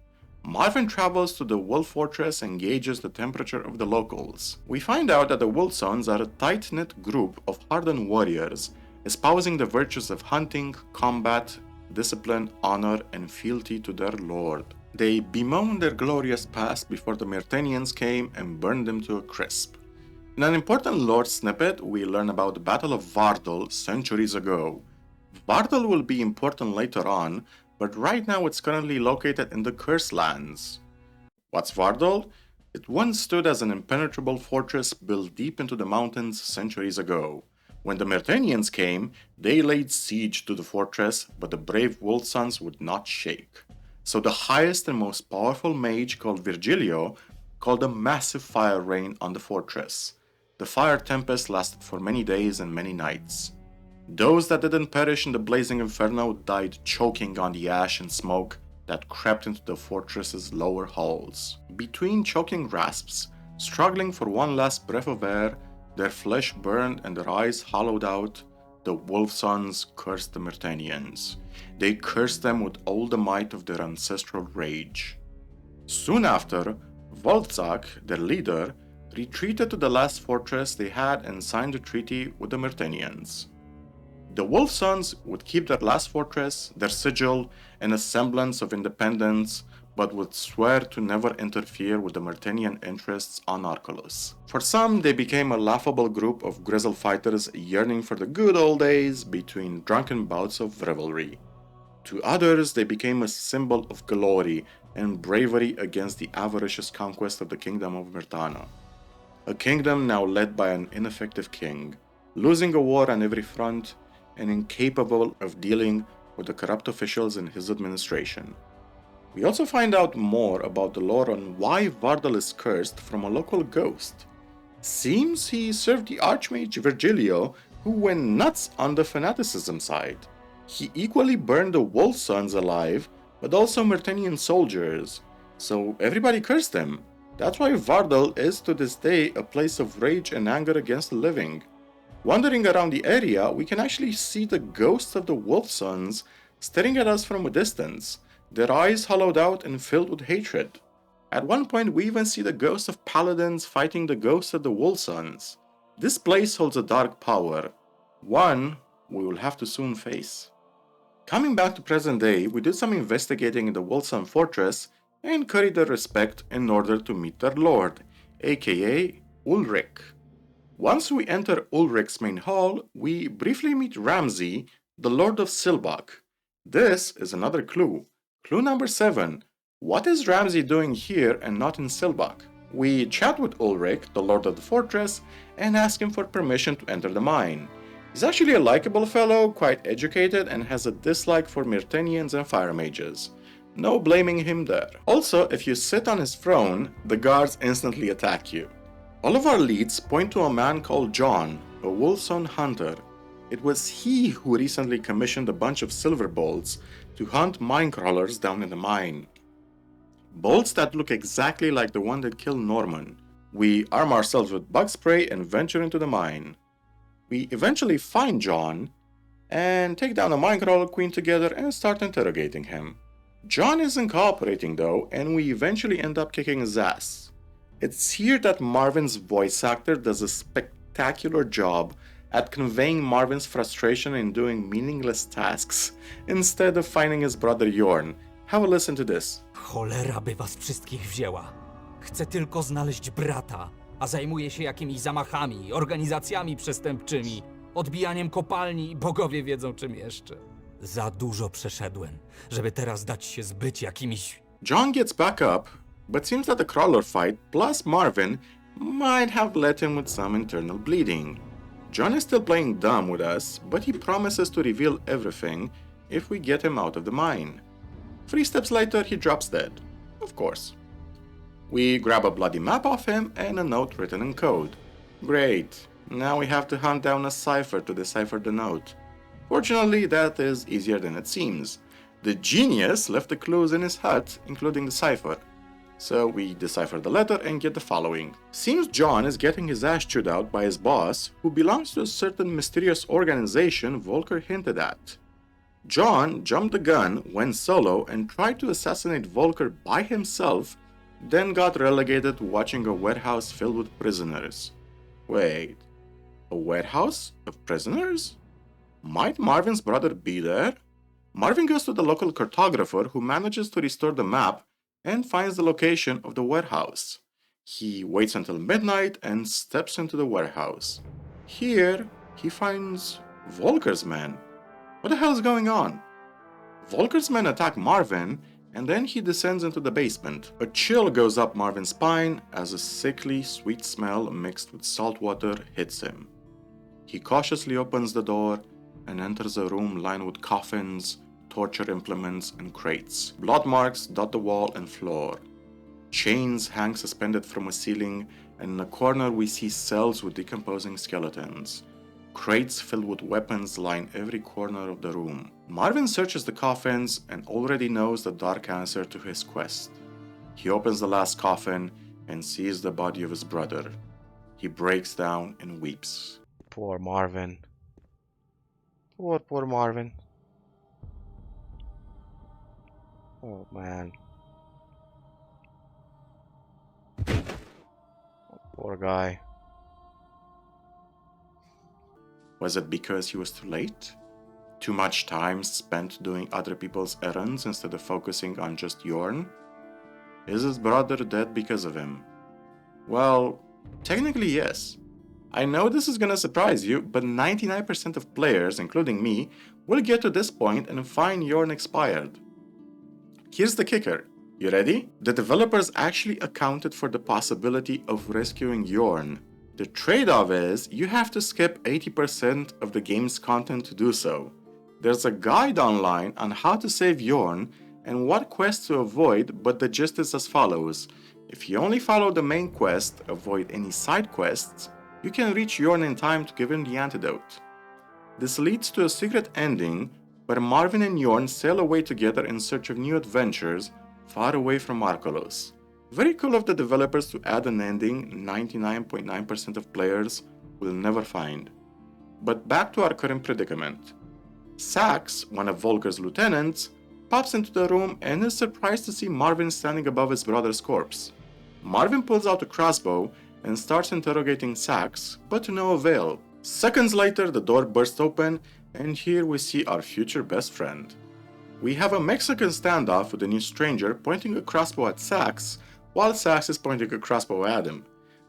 Marvin travels to the Wolf Fortress and gauges the temperature of the locals. We find out that the Wolfsons are a tight-knit group of hardened warriors, espousing the virtues of hunting, combat, discipline, honor, and fealty to their lord. They bemoan their glorious past before the Myrtanians came and burned them to a crisp. In an important lore snippet, we learn about the Battle of Vardal centuries ago. Vardal will be important later on, but right now it's currently located in the Cursed Lands. What's Vardal? It once stood as an impenetrable fortress built deep into the mountains centuries ago. When the Myrtanians came, they laid siege to the fortress, but the brave Wolfsons would not shake. So the highest and most powerful mage called Virgilio called a massive fire rain on the fortress. The fire tempest lasted for many days and many nights. Those that didn't perish in the blazing inferno died choking on the ash and smoke that crept into the fortress's lower halls. Between choking rasps, struggling for one last breath of air, their flesh burned and their eyes hollowed out, the Wolf Sons cursed the Myrtanians. They cursed them with all the might of their ancestral rage. Soon after, Voltzak, their leader, retreated to the last fortress they had and signed a treaty with the Myrtanians. The Wolf Sons would keep their last fortress, their sigil, and a semblance of independence, but would swear to never interfere with the Myrtanian interests on Archolos. For some, they became a laughable group of grizzled fighters yearning for the good old days between drunken bouts of revelry. To others, they became a symbol of glory and bravery against the avaricious conquest of the kingdom of Myrtana. A kingdom now led by an ineffective king, losing a war on every front, and incapable of dealing with the corrupt officials in his administration. We also find out more about the lore on why Vardal is cursed from a local ghost. Seems he served the Archmage Virgilio, who went nuts on the fanaticism side. He equally burned the Wolf Sons alive, but also Myrtanian soldiers, so everybody cursed him. That's why Vardal is to this day a place of rage and anger against the living. Wandering around the area, we can actually see the ghosts of the Wolf Sons staring at us from a distance, their eyes hollowed out and filled with hatred. At one point, we even see the ghosts of paladins fighting the ghosts of the Wolf Sons. This place holds a dark power, one we will have to soon face. Coming back to present day, we did some investigating in the Wolf Sun Fortress and curried their respect in order to meet their lord, aka Ulrich. Once we enter Ulrich's main hall, we briefly meet Ramsey, the Lord of Silbach. This is another clue. Clue number 7. What is Ramsey doing here and not in Silbach? We chat with Ulrich, the Lord of the Fortress, and ask him for permission to enter the mine. He's actually a likable fellow, quite educated, and has a dislike for Myrtanians and fire mages. No blaming him there. Also, if you sit on his throne, the guards instantly attack you. All of our leads point to a man called John, a Wolfson hunter. It was he who recently commissioned a bunch of silver bolts to hunt mine crawlers down in the mine. Bolts that look exactly like the one that killed Norman. We arm ourselves with bug spray and venture into the mine. We eventually find John and take down the minecrawler queen together and start interrogating him. John isn't cooperating though, and we eventually end up kicking his ass. It's here that Marvin's voice actor does a spectacular job at conveying Marvin's frustration in doing meaningless tasks instead of finding his brother Jorn. Have a listen to this. Cholera by was wszystkich wzięła. Chcę tylko znaleźć brata, a zajmuje się jakimiś zamachami, organizacjami przestępczymi, odbijaniem kopalni i bogowie wiedzą czym jeszcze. Za dużo przeszedłem, żeby teraz dać się zbyć jakimiś... John gets back up, but seems that the crawler fight plus Marvin might have left him with some internal bleeding. John is still playing dumb with us, but he promises to reveal everything if we get him out of the mine. 3 steps later, he drops dead. Of course. We grab a bloody map off him and a note written in code. Great. Now we have to hunt down a cipher to decipher the note. Fortunately, that is easier than it seems. The genius left the clues in his hut, including the cipher. So we decipher the letter and get the following. Seems John is getting his ass chewed out by his boss, who belongs to a certain mysterious organization Volker hinted at. John jumped the gun, went solo, and tried to assassinate Volker by himself, then got relegated to watching a warehouse filled with prisoners. Wait, a warehouse of prisoners? Might Marvin's brother be there? Marvin goes to the local cartographer who manages to restore the map and finds the location of the warehouse. He waits until midnight and steps into the warehouse. Here, he finds Volker's men. What the hell is going on? Volker's men attack Marvin, and then he descends into the basement. A chill goes up Marvin's spine as a sickly, sweet smell mixed with salt water hits him. He cautiously opens the door and enters a room lined with coffins, torture implements, and crates. Blood marks dot the wall and floor. Chains hang suspended from a ceiling, and in a corner we see cells with decomposing skeletons. Crates filled with weapons line every corner of the room. Marvin searches the coffins and already knows the dark answer to his quest. He opens the last coffin and sees the body of his brother. He breaks down and weeps. Poor Marvin. Poor Marvin. Oh man. Poor guy. Was it because he was too late? Too much time spent doing other people's errands instead of focusing on just Yorn? Is his brother dead because of him? Well, technically yes. I know this is gonna surprise you, but 99% of players, including me, will get to this point and find Yorn expired. Here's the kicker. You ready? The developers actually accounted for the possibility of rescuing Yorn. The trade-off is you have to skip 80% of the game's content to do so. There's a guide online on how to save Yorn and what quests to avoid, but the gist is as follows. If you only follow the main quest, avoid any side quests, you can reach Yorn in time to give him the antidote. This leads to a secret ending where Marvin and Yorn sail away together in search of new adventures far away from Archolos. Very cool of the developers to add an ending 99.9% of players will never find. But back to our current predicament. Sax, one of Volker's lieutenants, pops into the room and is surprised to see Marvin standing above his brother's corpse. Marvin pulls out a crossbow and starts interrogating Sax, but to no avail. Seconds later, the door bursts open, and here we see our future best friend. We have a Mexican standoff with a new stranger pointing a crossbow at Sax, while Sax is pointing a crossbow at him.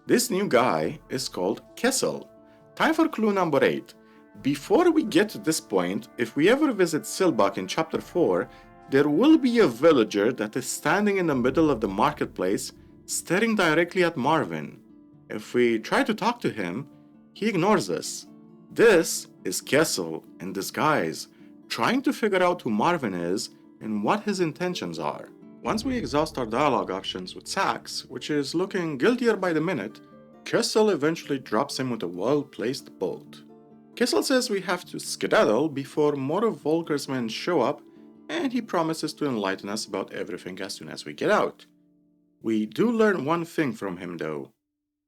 This new guy is called Kessel. Time for clue number 8. Before we get to this point, if we ever visit Silbach in chapter 4, there will be a villager that is standing in the middle of the marketplace, staring directly at Marvin. If we try to talk to him, he ignores us. This is Kessel in disguise, trying to figure out who Marvin is and what his intentions are. Once we exhaust our dialogue options with Sax, which is looking guiltier by the minute, Kessel eventually drops him with a well-placed bolt. Kessel says we have to skedaddle before more of Volker's men show up, and he promises to enlighten us about everything as soon as we get out. We do learn one thing from him though.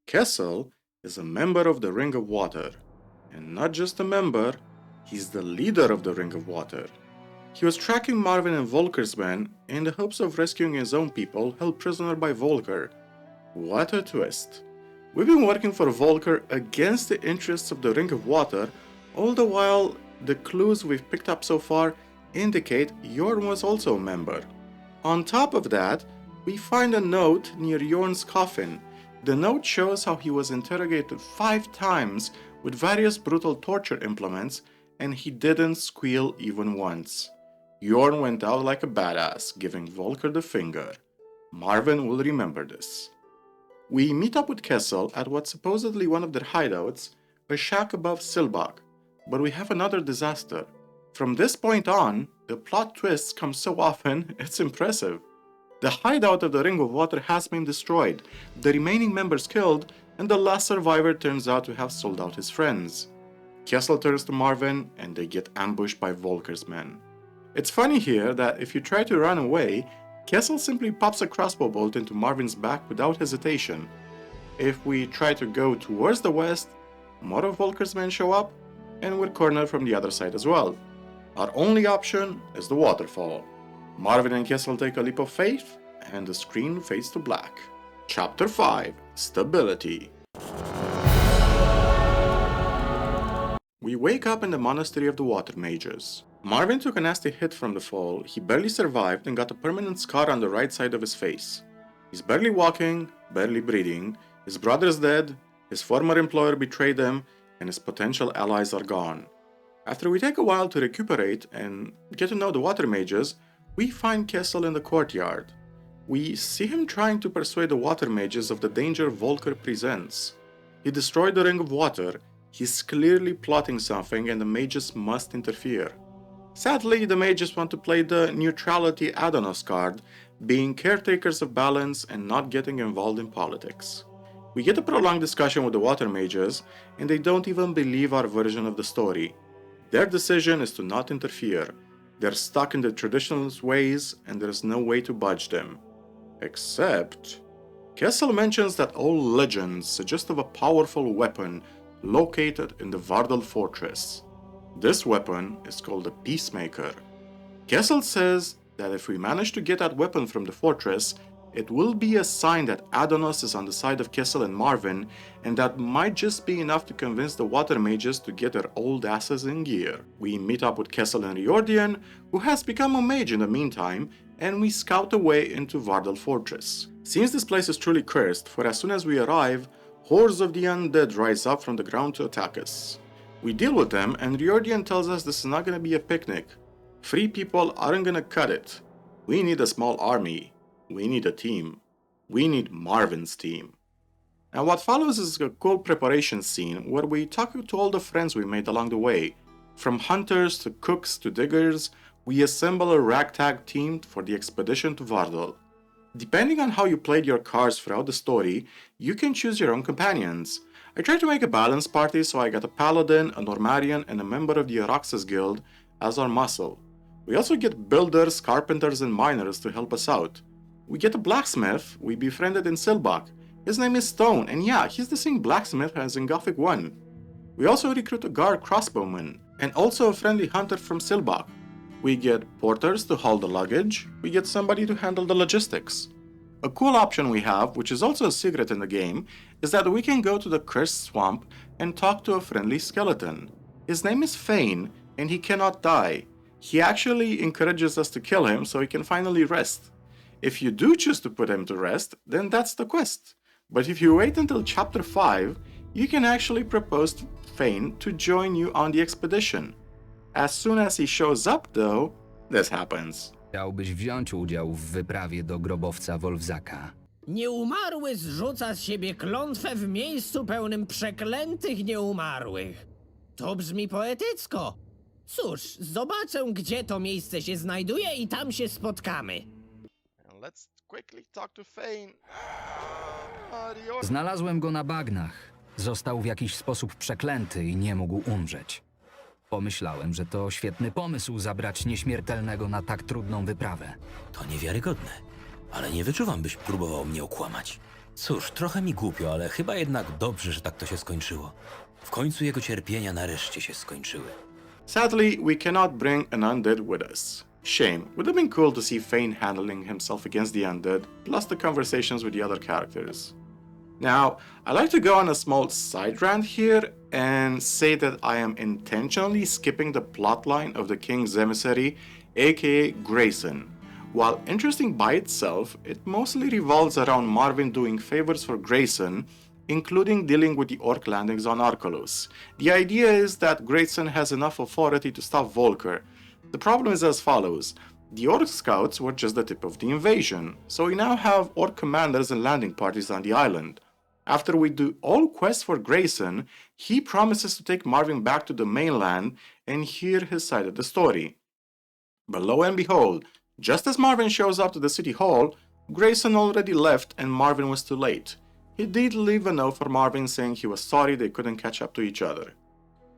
Kessel is a member of the Ring of Water, and not just a member, he's the leader of the Ring of Water. He was tracking Marvin and Volker's men in the hopes of rescuing his own people held prisoner by Volker. What a twist. We've been working for Volker against the interests of the Ring of Water, all the while the clues we've picked up so far indicate Yorn was also a member. On top of that, we find a note near Yorn's coffin. The note shows how he was interrogated 5 times with various brutal torture implements, and he didn't squeal even once. Yorn went out like a badass, giving Volker the finger. Marvin will remember this. We meet up with Kessel at what's supposedly one of their hideouts, a shack above Silbach, but we have another disaster. From this point on, the plot twists come so often, it's impressive. The hideout of the Ring of Water has been destroyed, the remaining members killed, and the last survivor turns out to have sold out his friends. Kessel turns to Marvin, and they get ambushed by Volker's men. It's funny here that if you try to run away, Kessel simply pops a crossbow bolt into Marvin's back without hesitation. If we try to go towards the west, more of Volker's men show up, and we're cornered from the other side as well. Our only option is the waterfall. Marvin and Kessel take a leap of faith, and the screen fades to black. Chapter 5: Stability. We wake up in the Monastery of the Water Mages. Marvin took a nasty hit from the fall, he barely survived and got a permanent scar on the right side of his face. He's barely walking, barely breathing, his brother's dead, his former employer betrayed him, and his potential allies are gone. After we take a while to recuperate and get to know the Water Mages, we find Kessel in the courtyard. We see him trying to persuade the Water Mages of the danger Volker presents. He destroyed the Ring of Water, he's clearly plotting something and the mages must interfere. Sadly, the mages want to play the neutrality Adonos card, being caretakers of balance and not getting involved in politics. We get a prolonged discussion with the water mages, and they don't even believe our version of the story. Their decision is to not interfere. They're stuck in the traditional ways, and there's no way to budge them. Except, Kessel mentions that all legends suggest of a powerful weapon located in the Vardal fortress. This weapon is called the Peacemaker. Kessel says that if we manage to get that weapon from the fortress, it will be a sign that Adonis is on the side of Kessel and Marvin, and that might just be enough to convince the water mages to get their old asses in gear. We meet up with Kessel and Riordan, who has become a mage in the meantime, and we scout away into Vardal fortress. Seems this place is truly cursed, for as soon as we arrive, hordes of the undead rise up from the ground to attack us. We deal with them, and Riordan tells us this is not gonna be a picnic. 3 people aren't gonna cut it. We need a small army. We need a team. We need Marvin's team. And what follows is a cool preparation scene where we talk to all the friends we made along the way. From hunters to cooks to diggers, we assemble a ragtag team for the expedition to Vardal. Depending on how you played your cards throughout the story, you can choose your own companions. I tried to make a balanced party, so I got a paladin, a Normarian, and a member of the Araxes Guild as our muscle. We also get builders, carpenters, and miners to help us out. We get a blacksmith we befriended in Silbach. His name is Stone, and yeah, he's the same blacksmith as in Gothic 1. We also recruit a guard crossbowman, and also a friendly hunter from Silbach. We get porters to haul the luggage. We get somebody to handle the logistics. A cool option we have, which is also a secret in the game, is that we can go to the cursed swamp and talk to a friendly skeleton. His name is Fane, and he cannot die. He actually encourages us to kill him so he can finally rest. If you do choose to put him to rest, then that's the quest. But if you wait until chapter 5, you can actually propose to Fane to join you on the expedition. As soon as he shows up though, this happens. Chciałbyś wziąć udział w wyprawie do grobowca Wolfzaka. Nieumarły zrzuca z siebie klątwę w miejscu pełnym przeklętych nieumarłych. To brzmi poetycko. Cóż, zobaczę, gdzie to miejsce się znajduje i tam się spotkamy. Let's quickly talk to Fane. Znalazłem go na bagnach. Został w jakiś sposób przeklęty i nie mógł umrzeć. Pomyślałem, że to świetny pomysł zabrać nieśmiertelnego na tak trudną wyprawę. To niewiarygodne, ale nie wyczuwam, byś próbował mnie okłamać. Cóż, trochę mi głupio, ale chyba jednak dobrze, że tak to się skończyło. W końcu jego cierpienia nareszcie się skończyły. Sadly, we cannot bring an undead with us. Shame. Would have been cool to see Fane handling himself against the undead, plus the conversations with the other characters. Now, I like to go on a small side rant here and say that I am intentionally skipping the plotline of the King's Emissary, aka Grayson. While interesting by itself, it mostly revolves around Marvin doing favors for Grayson, including dealing with the orc landings on Archolos. The idea is that Grayson has enough authority to stop Volker. The problem is as follows. The orc scouts were just the tip of the invasion, so we now have orc commanders and landing parties on the island. After we do all quests for Grayson, he promises to take Marvin back to the mainland and hear his side of the story. But lo and behold, just as Marvin shows up to the city hall, Grayson already left and Marvin was too late. He did leave a note for Marvin saying he was sorry they couldn't catch up to each other.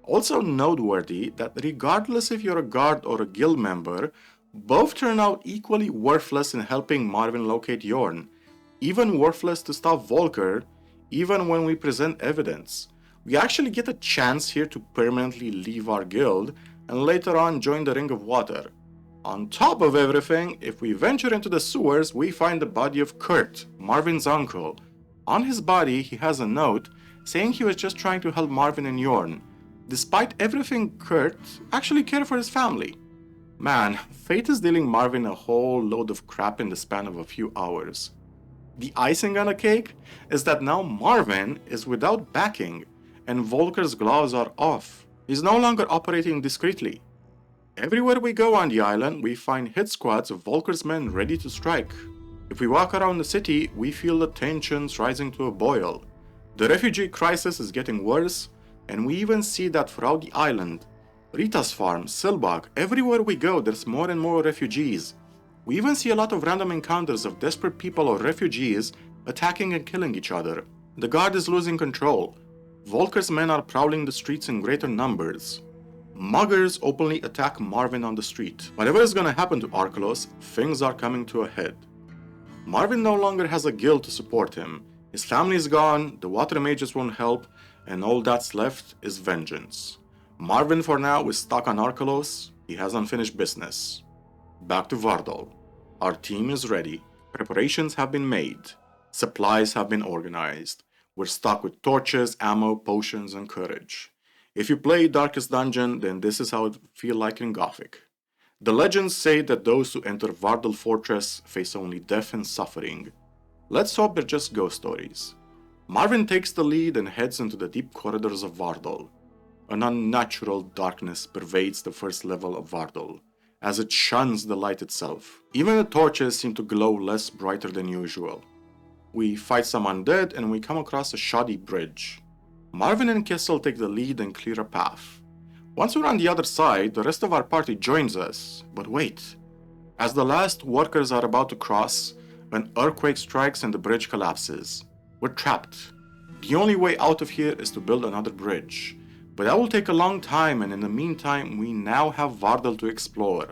Also noteworthy that regardless if you're a guard or a guild member, both turn out equally worthless in helping Marvin locate Yorn, even worthless to stop Volker, even when we present evidence. We actually get a chance here to permanently leave our guild and later on join the Ring of Water. On top of everything, if we venture into the sewers, we find the body of Kurt, Marvin's uncle. On his body, he has a note saying he was just trying to help Marvin and Yorn. Despite everything, Kurt actually cared for his family. Man, fate is dealing Marvin a whole load of crap in the span of a few hours. The icing on the cake is that now Marvin is without backing, and Volker's gloves are off. He's no longer operating discreetly. Everywhere we go on the island, we find hit squads of Volker's men ready to strike. If we walk around the city, we feel the tensions rising to a boil. The refugee crisis is getting worse, and we even see that throughout the island. Rita's farm, Silbach, everywhere we go there's more and more refugees. We even see a lot of random encounters of desperate people or refugees attacking and killing each other. The guard is losing control. Volker's men are prowling the streets in greater numbers. Muggers openly attack Marvin on the street. Whatever is gonna happen to Archolos, things are coming to a head. Marvin no longer has a guild to support him. His family is gone, the water mages won't help, and all that's left is vengeance. Marvin for now is stuck on Archolos. He has unfinished business. Back to Vardal. Our team is ready. Preparations have been made. Supplies have been organized. We're stocked with torches, ammo, potions, and courage. If you play Darkest Dungeon, then this is how it feels like in Gothic. The legends say that those who enter Vardal Fortress face only death and suffering. Let's hope they're just ghost stories. Marvin takes the lead and heads into the deep corridors of Vardal. An unnatural darkness pervades the first level of Vardal, as it shuns the light itself. Even the torches seem to glow less brighter than usual. We fight some undead and we come across a shoddy bridge. Marvin and Kessel take the lead and clear a path. Once we're on the other side, the rest of our party joins us. But wait. As the last workers are about to cross, an earthquake strikes and the bridge collapses. We're trapped. The only way out of here is to build another bridge. But that will take a long time, and in the meantime, we now have Vardal to explore.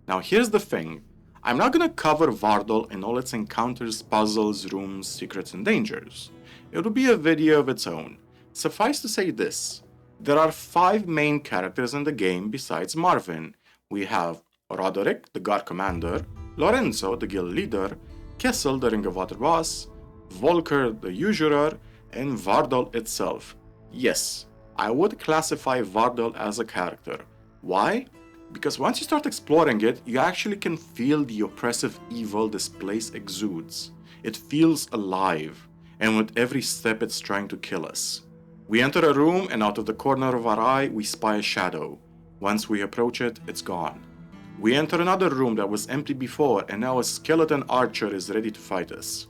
Now here's the thing. I'm not gonna cover Vardal and all its encounters, puzzles, rooms, secrets, and dangers. It'll be a video of its own. Suffice to say this. There are 5 main characters in the game besides Marvin. We have Roderick, the guard commander, Lorenzo, the guild leader, Kessel, the Ring of Water boss, Volker, the usurer, and Vardal itself. Yes, I would classify Vardal as a character. Why? Because once you start exploring it, you actually can feel the oppressive evil this place exudes. It feels alive, and with every step it's trying to kill us. We enter a room and out of the corner of our eye, we spy a shadow. Once we approach it, it's gone. We enter another room that was empty before, and now a skeleton archer is ready to fight us.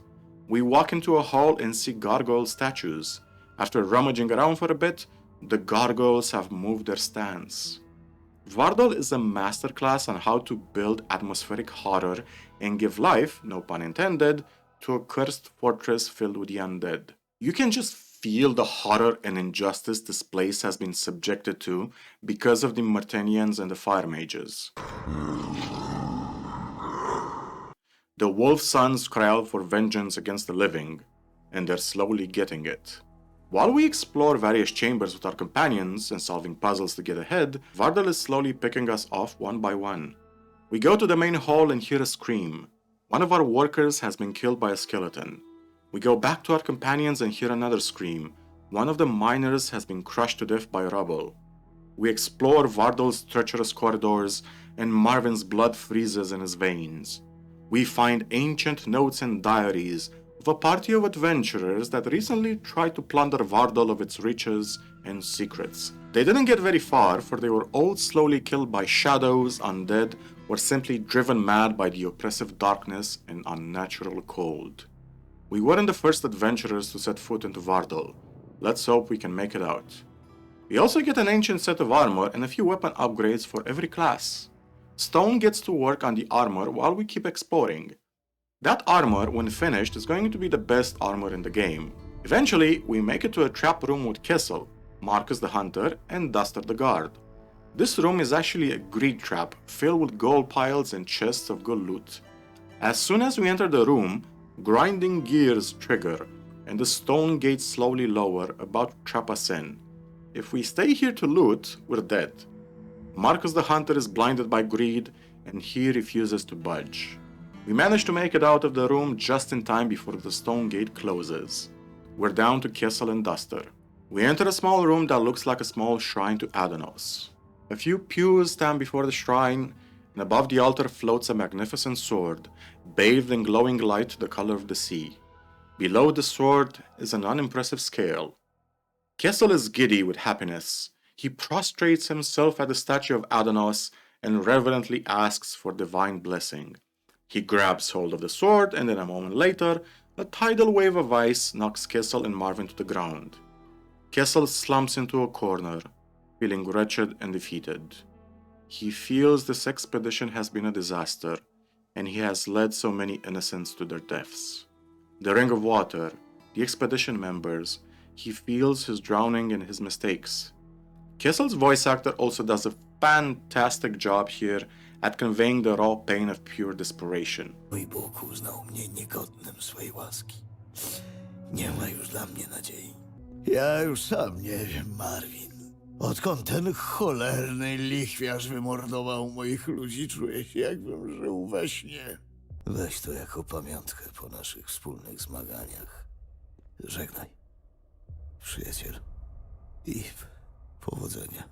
We walk into a hall and see gargoyle statues. After rummaging around for a bit, the gargoyles have moved their stance. Vardal is a masterclass on how to build atmospheric horror and give life, no pun intended, to a cursed fortress filled with the undead. You can just feel the horror and injustice this place has been subjected to because of the Myrtanians and the fire mages. The wolf sons cry out for vengeance against the living, and they're slowly getting it. While we explore various chambers with our companions and solving puzzles to get ahead, Vardal is slowly picking us off one by one. We go to the main hall and hear a scream. One of our workers has been killed by a skeleton. We go back to our companions and hear another scream. One of the miners has been crushed to death by rubble. We explore Vardal's treacherous corridors and Marvin's blood freezes in his veins. We find ancient notes and diaries of a party of adventurers that recently tried to plunder Vardal of its riches and secrets. They didn't get very far, for they were all slowly killed by shadows, undead, or simply driven mad by the oppressive darkness and unnatural cold. We weren't the first adventurers to set foot into Vardal. Let's hope we can make it out. We also get an ancient set of armor and a few weapon upgrades for every class. Stone gets to work on the armor while we keep exploring. That armor, when finished, is going to be the best armor in the game. Eventually, we make it to a trap room with Kessel, Marcus the Hunter, and Duster the Guard. This room is actually a greed trap filled with gold piles and chests of good loot. As soon as we enter the room, grinding gears trigger, and the stone gates slowly lower, about to trap us in. If we stay here to loot, we're dead. Marcus the Hunter is blinded by greed, and he refuses to budge. We manage to make it out of the room just in time before the stone gate closes. We're down to Kessel and Duster. We enter a small room that looks like a small shrine to Adonos. A few pews stand before the shrine, and above the altar floats a magnificent sword, bathed in glowing light the color of the sea. Below the sword is an unimpressive scale. Kessel is giddy with happiness. He prostrates himself at the statue of Adonos and reverently asks for divine blessing. He grabs hold of the sword, and then a moment later, a tidal wave of ice knocks Kessel and Marvin to the ground. Kessel slumps into a corner, feeling wretched and defeated. He feels this expedition has been a disaster, and he has led so many innocents to their deaths. The Ring of Water, the expedition members, he feels he's drowning in his mistakes. Kessel's voice actor also does a fantastic job here at conveying the raw pain of pure desperation. Mój Bóg uznał mnie niegodnym swej łaski. Nie ma już dla mnie nadziei. Ja już sam nie wiem, Marvin. Odkąd ten cholerny lichwiarz wymordował moich ludzi, czuję się, jakbym żył we śnie. Weź to jako pamiątkę po naszych wspólnych zmaganiach. Żegnaj, przyjaciel. I powodzenia.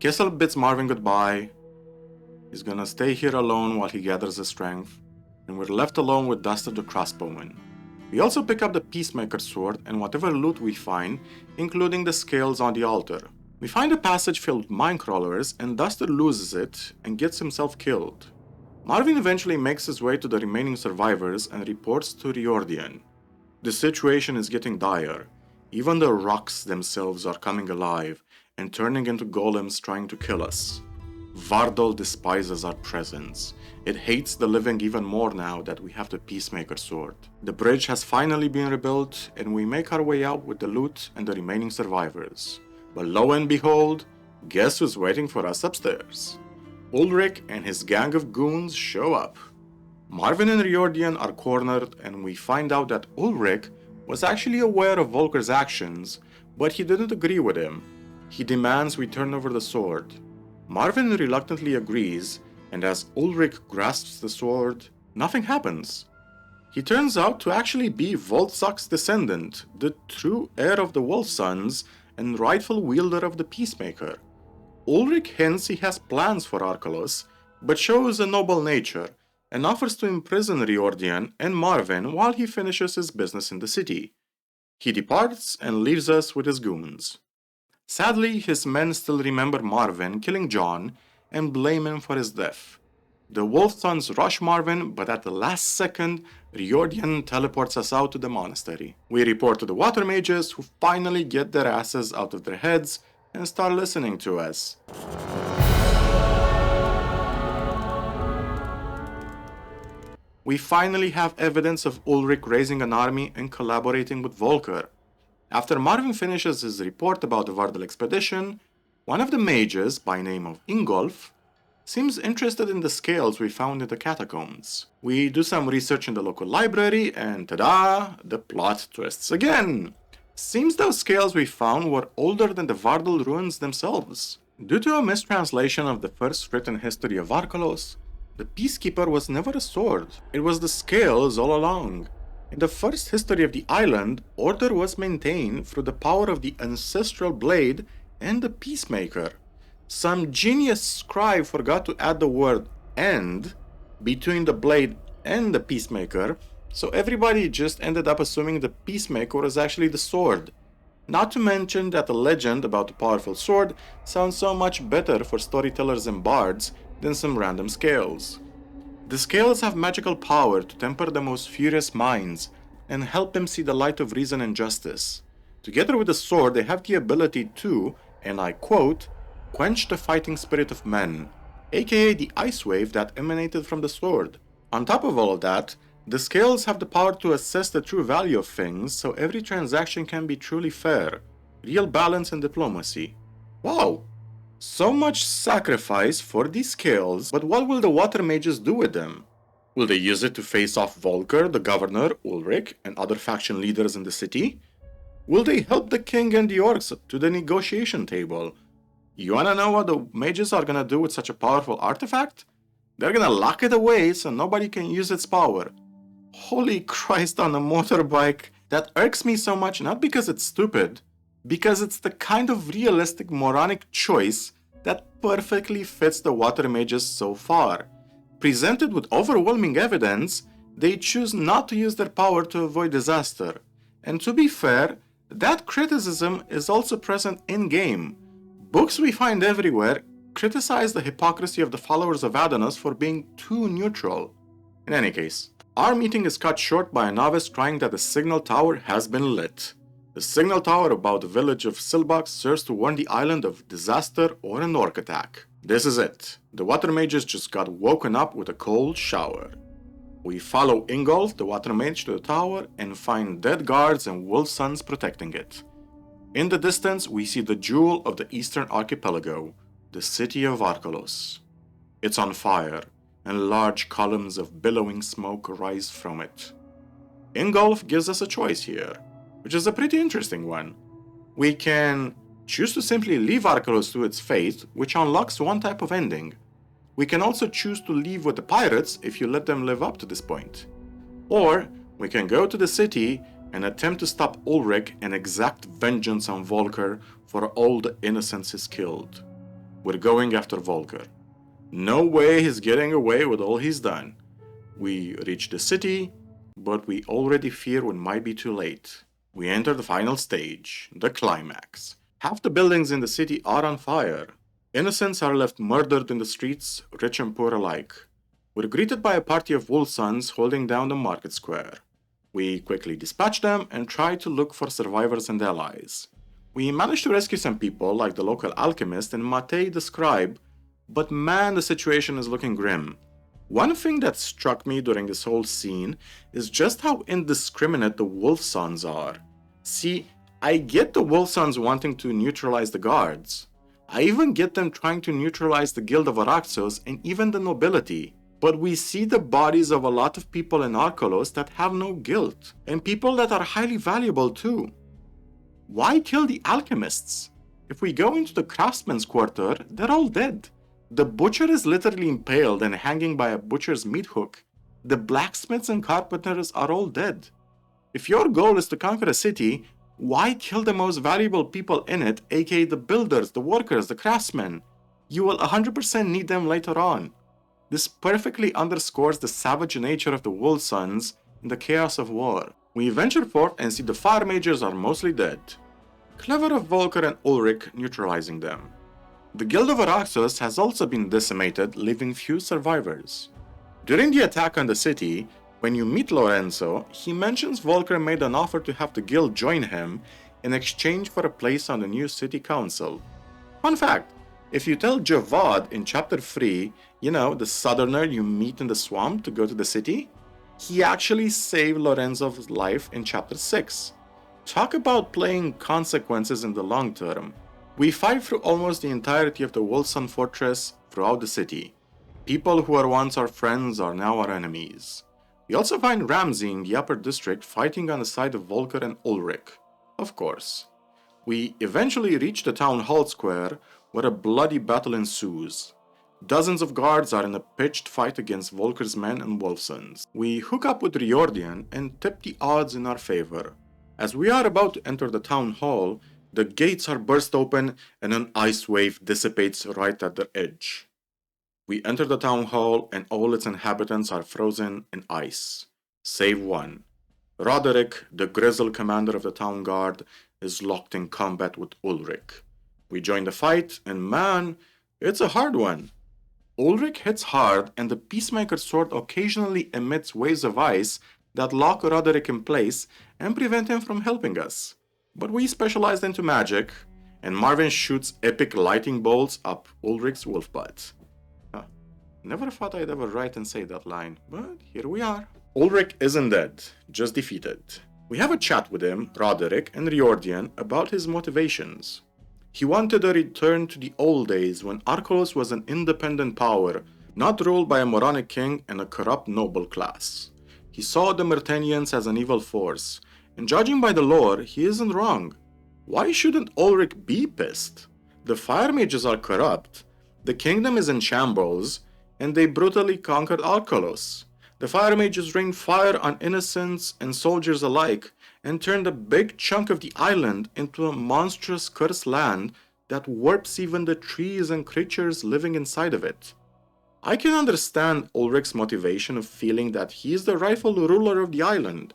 Kessel bids Marvin goodbye. He's gonna stay here alone while he gathers his strength, and we're left alone with Duster the crossbowman. We also pick up the Peacemaker's sword and whatever loot we find, including the scales on the altar. We find a passage filled with mine crawlers, and Duster loses it and gets himself killed. Marvin eventually makes his way to the remaining survivors and reports to Riordan. The situation is getting dire. Even the rocks themselves are coming alive and turning into golems trying to kill us. Vardol despises our presence. It hates the living even more now that we have the Peacemaker sword. The bridge has finally been rebuilt, and we make our way out with the loot and the remaining survivors. But lo and behold, guess who's waiting for us upstairs? Ulrich and his gang of goons show up. Marvin and Riordan are cornered, and we find out that Ulrich was actually aware of Volker's actions, but he didn't agree with him. He demands we turn over the sword. Marvin reluctantly agrees, and as Ulrich grasps the sword, nothing happens. He turns out to actually be Voltsak's descendant, the true heir of the Wolf Sons and rightful wielder of the Peacemaker. Ulrich hints he has plans for Archolos, but shows a noble nature and offers to imprison Riordan and Marvin while he finishes his business in the city. He departs and leaves us with his goons. Sadly, his men still remember Marvin killing John and blame him for his death. The Wolf Sons rush Marvin, but at the last second, Riordan teleports us out to the monastery. We report to the water mages, who finally get their asses out of their heads and start listening to us. We finally have evidence of Ulrich raising an army and collaborating with Volker. After Marvin finishes his report about the Vardal expedition, one of the mages, by name of Ingolf, seems interested in the scales we found in the catacombs. We do some research in the local library, and ta-da! The plot twists again! Seems those scales we found were older than the Vardal ruins themselves. Due to a mistranslation of the first written history of Archolos, the Peacekeeper was never a sword. It was the scales all along. In the first history of the island, order was maintained through the power of the ancestral blade and the Peacemaker. Some genius scribe forgot to add the word "and" between the blade and the Peacemaker, so everybody just ended up assuming the Peacemaker was actually the sword. Not to mention that the legend about the powerful sword sounds so much better for storytellers and bards than some random scales. The scales have magical power to temper the most furious minds and help them see the light of reason and justice. Together with the sword, they have the ability to, and I quote, quench the fighting spirit of men, aka the ice wave that emanated from the sword. On top of all of that, the scales have the power to assess the true value of things, so every transaction can be truly fair. Real balance and diplomacy. Wow! So much sacrifice for these scales, but what will the water mages do with them? Will they use it to face off Volker, the governor, Ulrich, and other faction leaders in the city? Will they help the king and the orcs to the negotiation table? You wanna know what the mages are gonna do with such a powerful artifact? They're gonna lock it away so nobody can use its power. Holy Christ on a motorbike! That irks me so much, not because it's stupid, because it's the kind of realistic moronic choice that perfectly fits the water mages so far. Presented with overwhelming evidence, they choose not to use their power to avoid disaster. And to be fair, that criticism is also present in-game. Books we find everywhere criticize the hypocrisy of the followers of Adonis for being too neutral. In any case, our meeting is cut short by a novice crying that the signal tower has been lit. The signal tower above the village of Silbach serves to warn the island of disaster or an orc attack. This is it. The water mages just got woken up with a cold shower. We follow Ingolf, the water mage, to the tower and find dead guards and wolf sons protecting it. In the distance, we see the jewel of the eastern archipelago, the city of Archolos. It's on fire, and large columns of billowing smoke rise from it. Ingolf gives us a choice here, which is a pretty interesting one. We can choose to simply leave Archolos to its fate, which unlocks one type of ending. We can also choose to leave with the pirates if you let them live up to this point. Or we can go to the city and attempt to stop Ulrich and exact vengeance on Volker for all the innocents he's killed. We're going after Volker. No way he's getting away with all he's done. We reach the city, but we already fear it might be too late. We enter the final stage, the climax. Half the buildings in the city are on fire. Innocents are left murdered in the streets, rich and poor alike. We're greeted by a party of wolf sons holding down the market square. We quickly dispatch them and try to look for survivors and allies. We manage to rescue some people like the local alchemist and Matei the scribe, but man, the situation is looking grim. One thing that struck me during this whole scene is just how indiscriminate the wolf sons are. See, I get the wolf sons wanting to neutralize the guards. I even get them trying to neutralize the Guild of Araxos and even the nobility. But we see the bodies of a lot of people in Archolos that have no guilt, and people that are highly valuable too. Why kill the alchemists? If we go into the craftsman's quarter, they're all dead. The butcher is literally impaled and hanging by a butcher's meat hook. The blacksmiths and carpenters are all dead. If your goal is to conquer a city, why kill the most valuable people in it, aka the builders, the workers, the craftsmen? You will 100% need them later on. This perfectly underscores the savage nature of the wolf sons in the chaos of war. We venture forth and see the fire mages are mostly dead. Clever of Volker and Ulrich neutralizing them. The Guild of Araxos has also been decimated, leaving few survivors. During the attack on the city, when you meet Lorenzo, he mentions Volker made an offer to have the guild join him in exchange for a place on the new city council. Fun fact, if you tell Javad in chapter 3, you know, the southerner you meet in the swamp to go to the city, he actually saved Lorenzo's life in chapter 6. Talk about playing consequences in the long term. We fight through almost the entirety of the Wolfson fortress throughout the city. People who were once our friends are now our enemies. We also find Ramsey in the upper district fighting on the side of Volker and Ulrich. Of course. We eventually reach the town hall square where a bloody battle ensues. Dozens of guards are in a pitched fight against Volker's men and Wolfsons. We hook up with Riordan and tip the odds in our favor. As we are about to enter the town hall, the gates are burst open and an ice wave dissipates right at their edge. We enter the town hall and all its inhabitants are frozen in ice, save one. Roderick, the grizzled commander of the town guard, is locked in combat with Ulrich. We join the fight and man, it's a hard one. Ulrich hits hard and the Peacemaker's sword occasionally emits waves of ice that lock Roderick in place and prevent him from helping us. But we specialized into magic, and Marvin shoots epic lightning bolts up Ulrich's wolf butt. Never thought I'd ever write and say that line, but here we are. Ulrich isn't dead, just defeated. We have a chat with him, Roderick, and Riordan about his motivations. He wanted a return to the old days when Archolos was an independent power, not ruled by a moronic king and a corrupt noble class. He saw the Myrtanians as an evil force, and judging by the lore, he isn't wrong. Why shouldn't Ulrich be pissed? The fire mages are corrupt, the kingdom is in shambles, and they brutally conquered Archolos. The fire mages rained fire on innocents and soldiers alike, and turned a big chunk of the island into a monstrous cursed land that warps even the trees and creatures living inside of it. I can understand Ulrich's motivation of feeling that he is the rightful ruler of the island.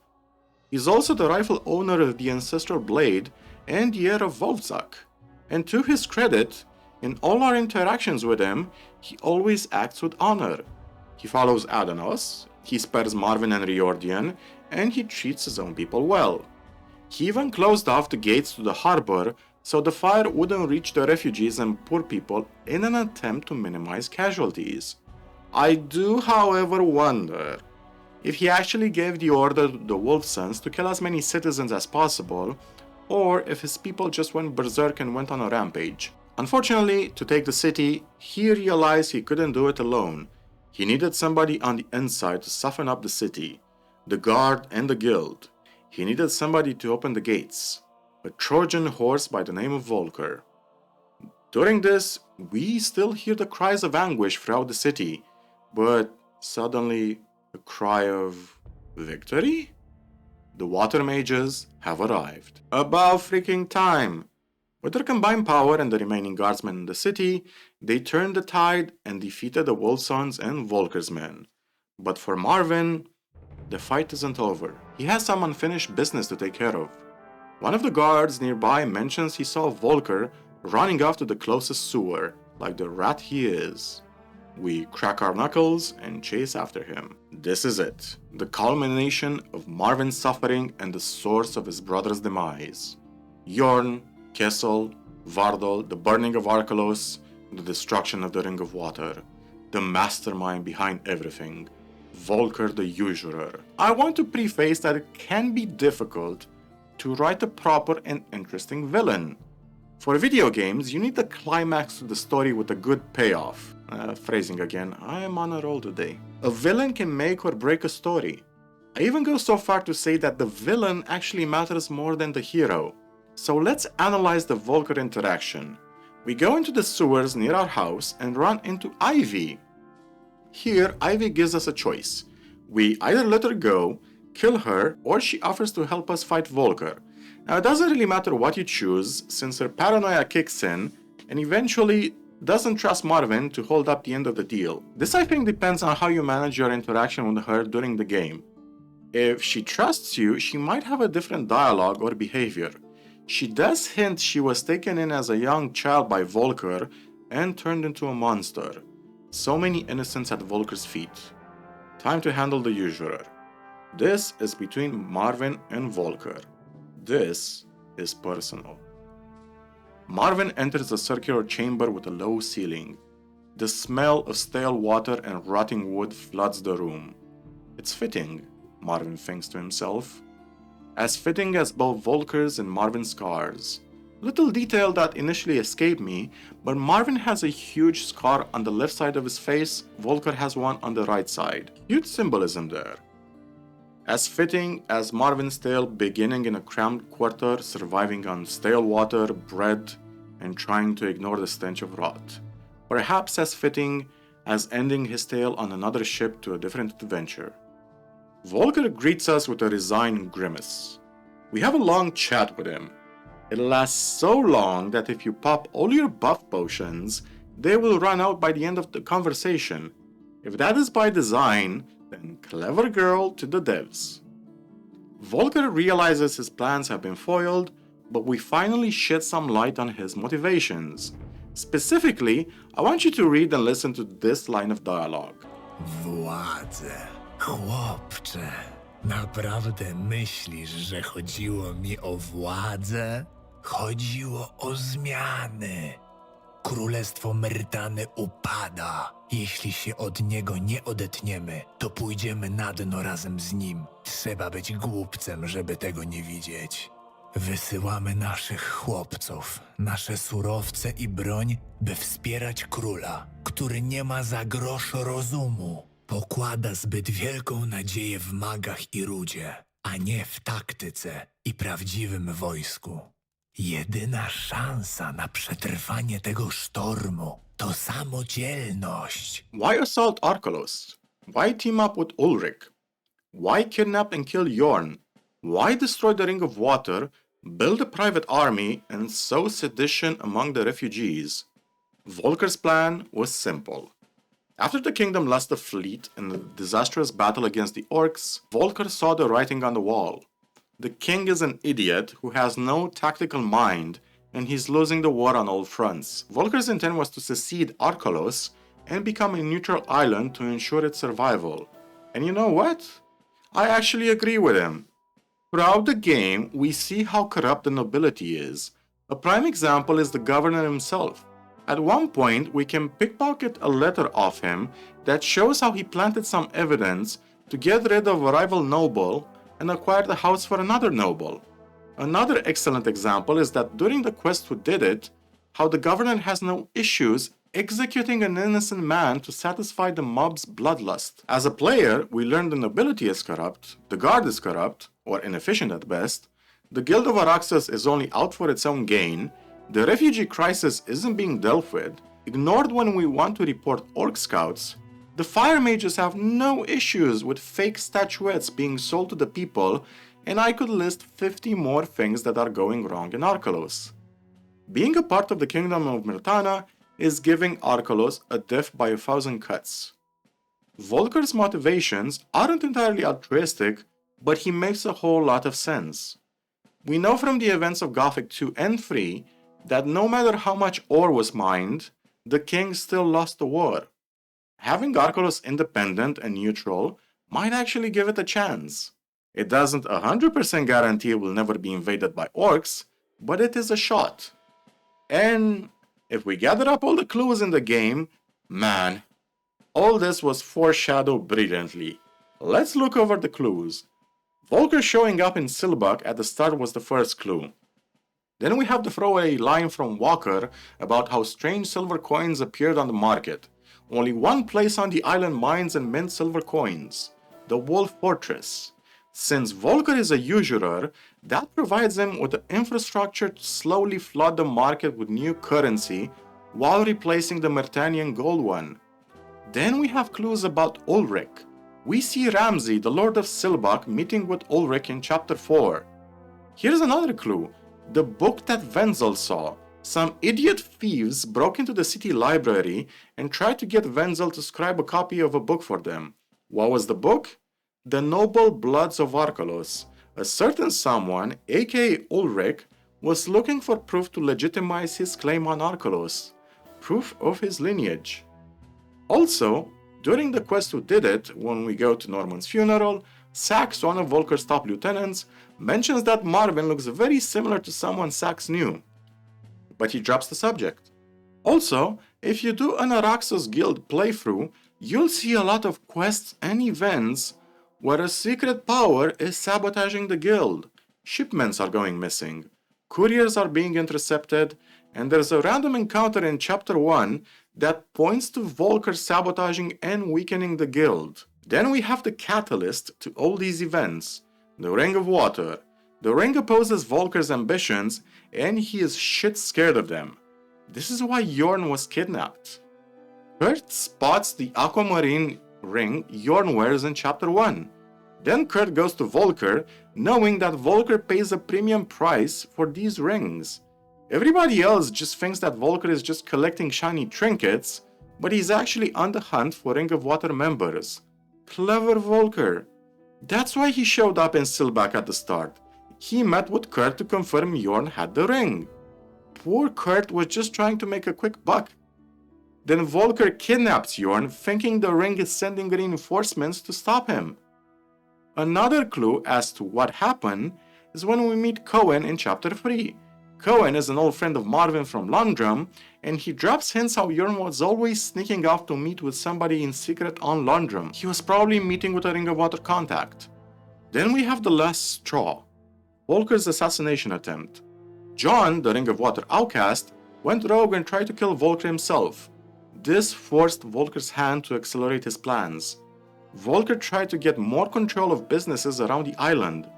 He's also the rightful owner of the ancestral blade and the heir of Wolfzak. And to his credit, in all our interactions with him, he always acts with honor. He follows Adanos, he spares Marvin and Riordan, and he treats his own people well. He even closed off the gates to the harbor so the fire wouldn't reach the refugees and poor people in an attempt to minimize casualties. I do, however, wonder, if he actually gave the order to the Wolf Sons to kill as many citizens as possible, or if his people just went berserk and went on a rampage. Unfortunately, to take the city, he realized he couldn't do it alone. He needed somebody on the inside to soften up the city, the guard and the guild. He needed somebody to open the gates, a Trojan horse by the name of Volker. During this, we still hear the cries of anguish throughout the city, but suddenly a cry of victory? The water mages have arrived. About freaking time! With their combined power and the remaining guardsmen in the city, they turned the tide and defeated the Wolfsons and Volker's men. But for Marvin, the fight isn't over. He has some unfinished business to take care of. One of the guards nearby mentions he saw Volker running off to the closest sewer, like the rat he is. We crack our knuckles and chase after him. This is it, the culmination of Marvin's suffering and the source of his brother's demise. Jorn, Kessel, Vardol, the burning of Archolos, the destruction of the Ring of Water, the mastermind behind everything, Volker the Usurer. I want to preface that it can be difficult to write a proper and interesting villain. For video games, you need the climax to the story with a good payoff. Phrasing again, I am on a roll today. A villain can make or break a story. I even go so far to say that the villain actually matters more than the hero. So let's analyze the Volker interaction. We go into the sewers near our house and run into Ivy. Here, Ivy gives us a choice. We either let her go, kill her, or she offers to help us fight Volker. Now, it doesn't really matter what you choose, since her paranoia kicks in and eventually doesn't trust Marvin to hold up the end of the deal. This, I think, depends on how you manage your interaction with her during the game. If she trusts you, she might have a different dialogue or behavior. She does hint she was taken in as a young child by Volker and turned into a monster. So many innocents at Volker's feet. Time to handle the Usurer. This is between Marvin and Volker. This is personal. Marvin enters a circular chamber with a low ceiling. The smell of stale water and rotting wood floods the room. It's fitting, Marvin thinks to himself. As fitting as both Volker's and Marvin's scars. Little detail that initially escaped me, but Marvin has a huge scar on the left side of his face, Volker has one on the right side. Huge symbolism there. As fitting as Marvin's tale beginning in a cramped quarter, surviving on stale water, bread, and trying to ignore the stench of rot. Perhaps as fitting as ending his tale on another ship to a different adventure. Volker greets us with a resigned grimace. We have a long chat with him. It lasts so long that if you pop all your buff potions, they will run out by the end of the conversation. If that is by design, then clever girl to the devs. Volker realizes his plans have been foiled, but we finally shed some light on his motivations. Specifically, I want you to read and listen to this line of dialogue. Władze, chłopcze, naprawdę myślisz, że chodziło mi o władzę? Chodziło o zmiany. Królestwo Myrtany upada. Jeśli się od niego nie odetniemy, to pójdziemy na dno razem z nim. Trzeba być głupcem, żeby tego nie widzieć. Wysyłamy naszych chłopców, nasze surowce i broń, by wspierać króla, który nie ma za grosz rozumu. Pokłada zbyt wielką nadzieję w magach i rudzie, a nie w taktyce i prawdziwym wojsku. Jedyna szansa na przetrwanie tego sztormu to samodzielność. Why assault Archolos? Why team up with Ulrich? Why kidnap and kill Jorn? Why destroy the Ring of Water, build a private army, and sow sedition among the refugees? Volker's plan was simple. After the kingdom lost the fleet in the disastrous battle against the orcs, Volker saw the writing on the wall. The king is an idiot who has no tactical mind, and he's losing the war on all fronts. Volker's intent was to secede Archolos and become a neutral island to ensure its survival. And you know what? I actually agree with him. Throughout the game, we see how corrupt the nobility is. A prime example is the governor himself. At one point, we can pickpocket a letter off him that shows how he planted some evidence to get rid of a rival noble and acquire the house for another noble. Another excellent example is that during the quest Who Did It, how the governor has no issues executing an innocent man to satisfy the mob's bloodlust. As a player, we learn the nobility is corrupt, the guard is corrupt, or inefficient at best, the Guild of Archolos is only out for its own gain, the refugee crisis isn't being dealt with, ignored when we want to report orc scouts, the fire mages have no issues with fake statuettes being sold to the people, and I could list 50 more things that are going wrong in Archolos. Being a part of the Kingdom of Myrtana is giving Archolos a death by 1,000 cuts. Volker's motivations aren't entirely altruistic, but he makes a whole lot of sense. We know from the events of Gothic 2 and 3 that no matter how much ore was mined, the king still lost the war. Having Archolos independent and neutral might actually give it a chance. It doesn't 100% guarantee it will never be invaded by orcs, but it is a shot. And if we gather up all the clues in the game, man, all this was foreshadowed brilliantly. Let's look over the clues. Volker showing up in Silbach at the start was the first clue. Then we have the throwaway line from Walker about how strange silver coins appeared on the market. Only one place on the island mines and mints silver coins, the Wolf Fortress. Since Volker is a usurer, that provides him with the infrastructure to slowly flood the market with new currency while replacing the Myrtanian gold one. Then we have clues about Ulrich. We see Ramsay, the Lord of Silbach, meeting with Ulrich in chapter 4. Here's another clue, the book that Wenzel saw. Some idiot thieves broke into the city library and tried to get Wenzel to scribe a copy of a book for them. What was the book? The Noble Bloods of Archolos. A certain someone, aka Ulrich, was looking for proof to legitimize his claim on Archolos, proof of his lineage. Also, during the quest Who Did It, when we go to Norman's funeral, Sax, one of Volker's top lieutenants, mentions that Marvin looks very similar to someone Sax knew, but he drops the subject. Also, if you do an Araxos Guild playthrough, you'll see a lot of quests and events where a secret power is sabotaging the guild. Shipments are going missing, couriers are being intercepted, and there's a random encounter in chapter 1 that points to Volker sabotaging and weakening the guild. Then we have the catalyst to all these events, the Ring of Water. The ring opposes Volker's ambitions, and he is shit scared of them. This is why Yorn was kidnapped. Kurt spots the aquamarine ring Yorn wears in chapter 1. Then Kurt goes to Volker, knowing that Volker pays a premium price for these rings. Everybody else just thinks that Volker is just collecting shiny trinkets, but he's actually on the hunt for Ring of Water members. Clever Volker. That's why he showed up in Silbach at the start. He met with Kurt to confirm Yorn had the ring. Poor Kurt was just trying to make a quick buck. Then Volker kidnaps Yorn, thinking the ring is sending reinforcements to stop him. Another clue as to what happened is when we meet Cohen in chapter 3. Cohen is an old friend of Marvin from Londrum, and he drops hints how Yorn was always sneaking off to meet with somebody in secret on Londrum. He was probably meeting with a Ring of Water contact. Then we have the last straw, Volker's assassination attempt. John, the Ring of Water outcast, went rogue and tried to kill Volker himself. This forced Volker's hand to accelerate his plans. Volker tried to get more control of businesses around the island.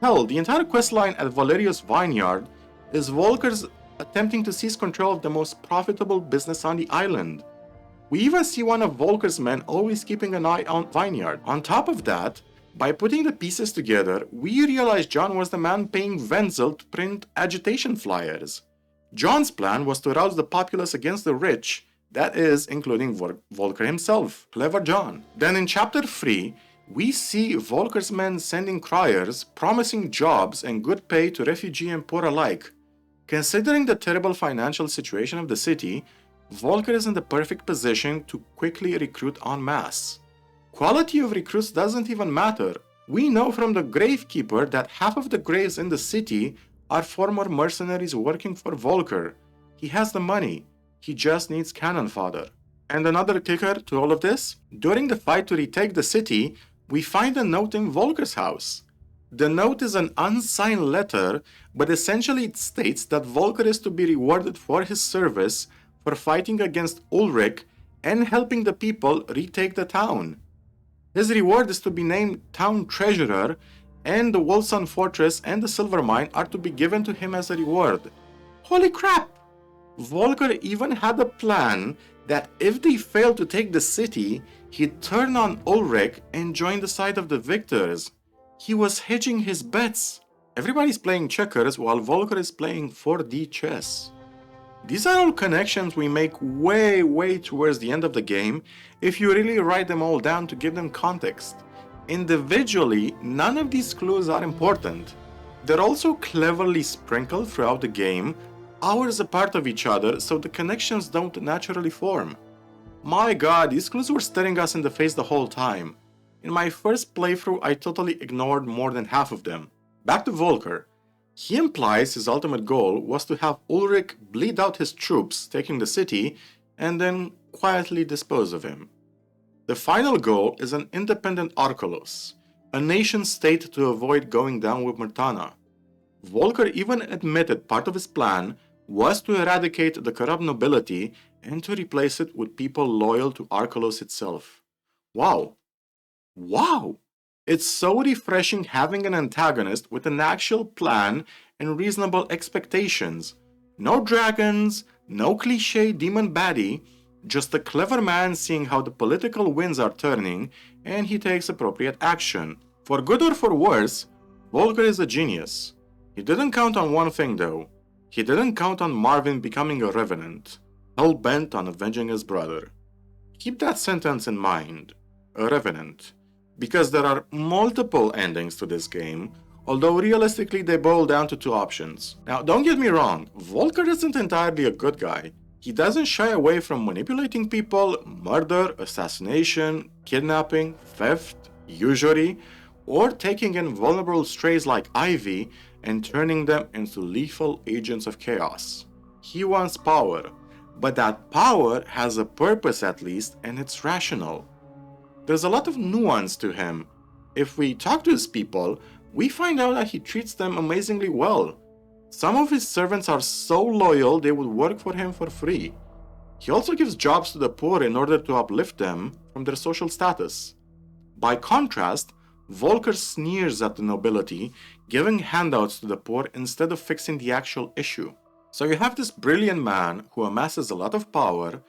Hell, the entire questline at Valerius Vineyard is Volker's attempting to seize control of the most profitable business on the island. We even see one of Volker's men always keeping an eye on Vineyard. On top of that, by putting the pieces together, we realize John was the man paying Wenzel to print agitation flyers. John's plan was to rouse the populace against the rich, that is, including Volker himself. Clever John. Then in chapter 3, we see Volker's men sending criers, promising jobs and good pay to refugee and poor alike. Considering the terrible financial situation of the city, Volker is in the perfect position to quickly recruit en masse. Quality of recruits doesn't even matter. We know from the gravekeeper that half of the graves in the city are former mercenaries working for Volker. He has the money. He just needs cannon fodder. And another kicker to all of this, during the fight to retake the city, we find a note in Volker's house. The note is an unsigned letter, but essentially it states that Volker is to be rewarded for his service for fighting against Ulrich and helping the people retake the town. His reward is to be named town treasurer, and the Wolfsun fortress and the silver mine are to be given to him as a reward. Holy crap! Volker even had a plan that if they failed to take the city, he'd turn on Ulrich and join the side of the victors. He was hedging his bets. Everybody's playing checkers while Volker is playing 4D chess. These are all connections we make way towards the end of the game if you really write them all down to give them context. Individually, none of these clues are important. They're also cleverly sprinkled throughout the game, hours apart of each other, so the connections don't naturally form. My god, these clues were staring us in the face the whole time. In my first playthrough, I totally ignored more than half of them. Back to Volker. He implies his ultimate goal was to have Ulrich bleed out his troops, taking the city, and then quietly dispose of him. The final goal is an independent Archolos, a nation-state to avoid going down with Myrtana. Volker even admitted part of his plan was to eradicate the corrupt nobility and to replace it with people loyal to Archolos itself. Wow! It's so refreshing having an antagonist with an actual plan and reasonable expectations. No dragons, no cliché demon baddie, just a clever man seeing how the political winds are turning, and he takes appropriate action. For good or for worse, Volker is a genius. He didn't count on one thing though. He didn't count on Marvin becoming a revenant, hell-bent on avenging his brother. Keep that sentence in mind, a revenant, because there are multiple endings to this game, although realistically they boil down to two options. Now don't get me wrong, Volker isn't entirely a good guy. He doesn't shy away from manipulating people, murder, assassination, kidnapping, theft, usury, or taking in vulnerable strays like Ivy and turning them into lethal agents of chaos. He wants power, but that power has a purpose at least, and it's rational. There's a lot of nuance to him. If we talk to his people, we find out that he treats them amazingly well. Some of his servants are so loyal they would work for him for free. He also gives jobs to the poor in order to uplift them from their social status. By contrast, Volker sneers at the nobility, giving handouts to the poor instead of fixing the actual issue. So you have this brilliant man who amasses a lot of power,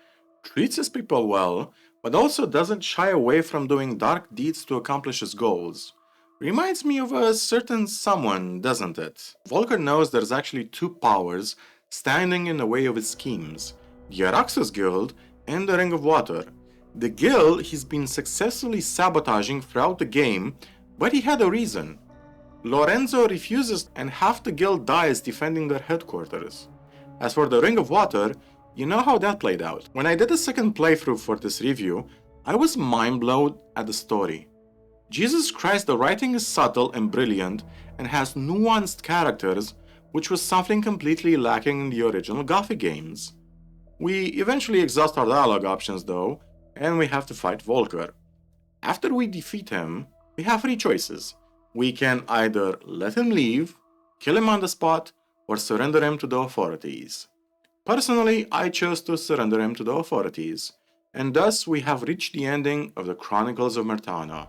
treats his people well, but also doesn't shy away from doing dark deeds to accomplish his goals. Reminds me of a certain someone, doesn't it? Volker knows there's actually two powers standing in the way of his schemes, the Araxos Guild and the Ring of Water. The guild he's been successfully sabotaging throughout the game, but he had a reason. Lorenzo refuses and half the guild dies defending their headquarters. As for the Ring of Water, you know how that played out. When I did a second playthrough for this review, I was mind-blown at the story. Jesus Christ, the writing is subtle and brilliant and has nuanced characters, which was something completely lacking in the original Gothic games. We eventually exhaust our dialogue options though, and we have to fight Volker. After we defeat him, we have three choices. We can either let him leave, kill him on the spot, or surrender him to the authorities. Personally, I chose to surrender him to the authorities, and thus we have reached the ending of the Chronicles of Myrtana.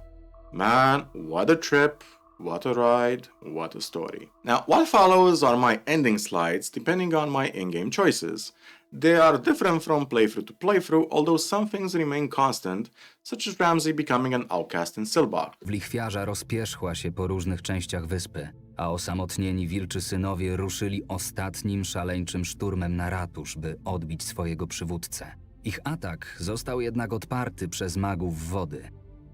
Man, what a trip, what a ride, what a story. Now, what follows are my ending slides depending on my in-game choices. They are different from playthrough to playthrough, although some things remain constant, such as Ramsay becoming an outcast in Silbach. Lichwiarza rozpierzchła się po różnych częściach wyspy, a osamotnieni wilczy synowie ruszyli ostatnim szaleńczym szturmem na ratusz, by odbić swojego przywódcę. Ich atak został jednak odparty przez magów wody.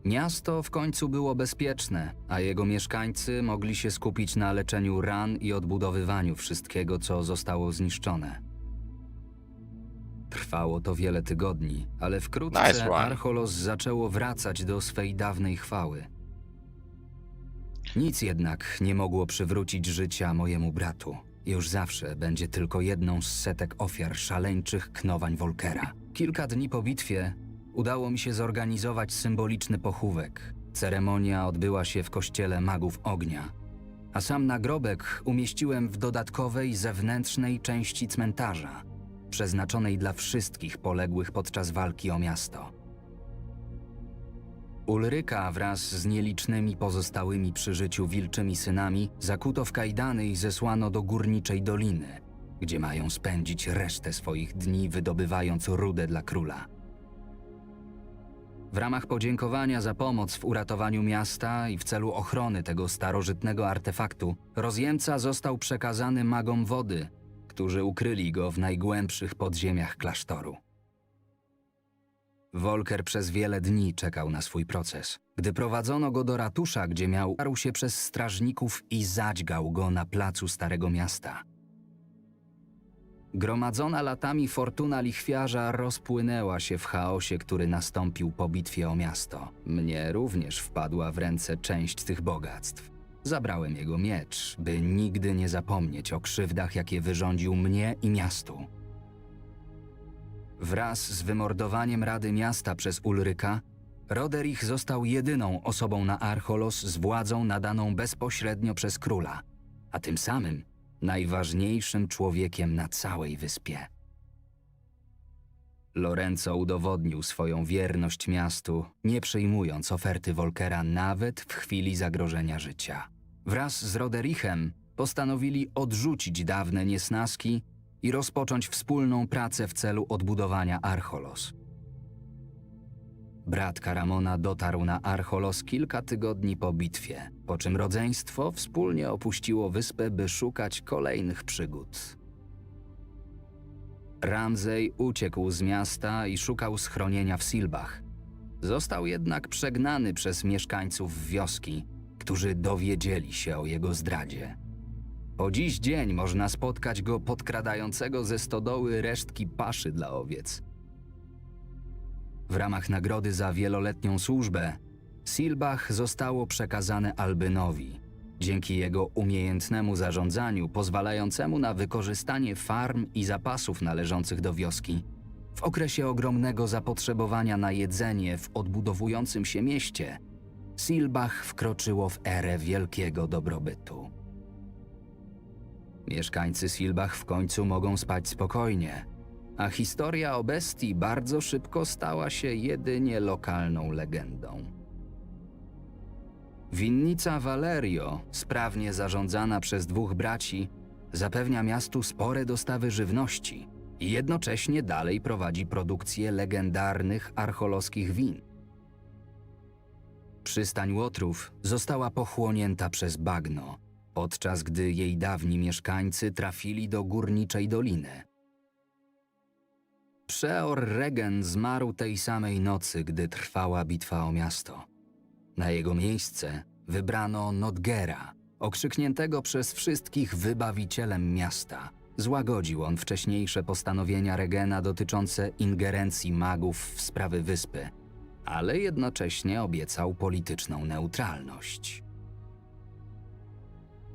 Miasto w końcu było bezpieczne, a jego mieszkańcy mogli się skupić na leczeniu ran i odbudowywaniu wszystkiego, co zostało zniszczone. Trwało to wiele tygodni, ale wkrótce Archolos zaczęło wracać do swej dawnej chwały. Nic jednak nie mogło przywrócić życia mojemu bratu. Już zawsze będzie tylko jedną z setek ofiar szaleńczych knowań Volkera. Kilka dni po bitwie udało mi się zorganizować symboliczny pochówek. Ceremonia odbyła się w kościele magów ognia, a sam nagrobek umieściłem w dodatkowej zewnętrznej części cmentarza, przeznaczonej dla wszystkich poległych podczas walki o miasto. Ulryka wraz z nielicznymi pozostałymi przy życiu wilczymi synami zakuto w kajdany i zesłano do górniczej doliny, gdzie mają spędzić resztę swoich dni wydobywając rudę dla króla. W ramach podziękowania za pomoc w uratowaniu miasta i w celu ochrony tego starożytnego artefaktu, rozjemca został przekazany magom wody, którzy ukryli go w najgłębszych podziemiach klasztoru. Volker przez wiele dni czekał na swój proces. Gdy prowadzono go do ratusza, gdzie miał parł się przez strażników i zadźgał go na placu Starego Miasta. Gromadzona latami fortuna lichwiarza rozpłynęła się w chaosie, który nastąpił po bitwie o miasto. Mnie również wpadła w ręce część tych bogactw. Zabrałem jego miecz, by nigdy nie zapomnieć o krzywdach, jakie wyrządził mnie i miastu. Wraz z wymordowaniem Rady Miasta przez Ulryka, Roderich został jedyną osobą na Archolos z władzą nadaną bezpośrednio przez króla, a tym samym najważniejszym człowiekiem na całej wyspie. Lorenzo udowodnił swoją wierność miastu, nie przyjmując oferty Volkera nawet w chwili zagrożenia życia. Wraz z Roderichem postanowili odrzucić dawne niesnaski i rozpocząć wspólną pracę w celu odbudowania Archolos. Brat Karamona dotarł na Archolos kilka tygodni po bitwie, po czym rodzeństwo wspólnie opuściło wyspę, by szukać kolejnych przygód. Ramsay uciekł z miasta i szukał schronienia w Silbach. Został jednak przegnany przez mieszkańców wioski, którzy dowiedzieli się o jego zdradzie. Po dziś dzień można spotkać go podkradającego ze stodoły resztki paszy dla owiec. W ramach nagrody za wieloletnią służbę Silbach zostało przekazane Albynowi, dzięki jego umiejętnemu zarządzaniu pozwalającemu na wykorzystanie farm i zapasów należących do wioski. W okresie ogromnego zapotrzebowania na jedzenie w odbudowującym się mieście, Silbach wkroczyło w erę wielkiego dobrobytu. Mieszkańcy Silbach w końcu mogą spać spokojnie, a historia o bestii bardzo szybko stała się jedynie lokalną legendą. Winnica Valerio, sprawnie zarządzana przez dwóch braci, zapewnia miastu spore dostawy żywności i jednocześnie dalej prowadzi produkcję legendarnych archolowskich win. Przystań Łotrów została pochłonięta przez bagno, podczas gdy jej dawni mieszkańcy trafili do górniczej doliny. Przeor Regen zmarł tej samej nocy, gdy trwała bitwa o miasto. Na jego miejsce wybrano Nodgera, okrzykniętego przez wszystkich wybawicielem miasta. Złagodził on wcześniejsze postanowienia Regena dotyczące ingerencji magów w sprawy wyspy, ale jednocześnie obiecał polityczną neutralność.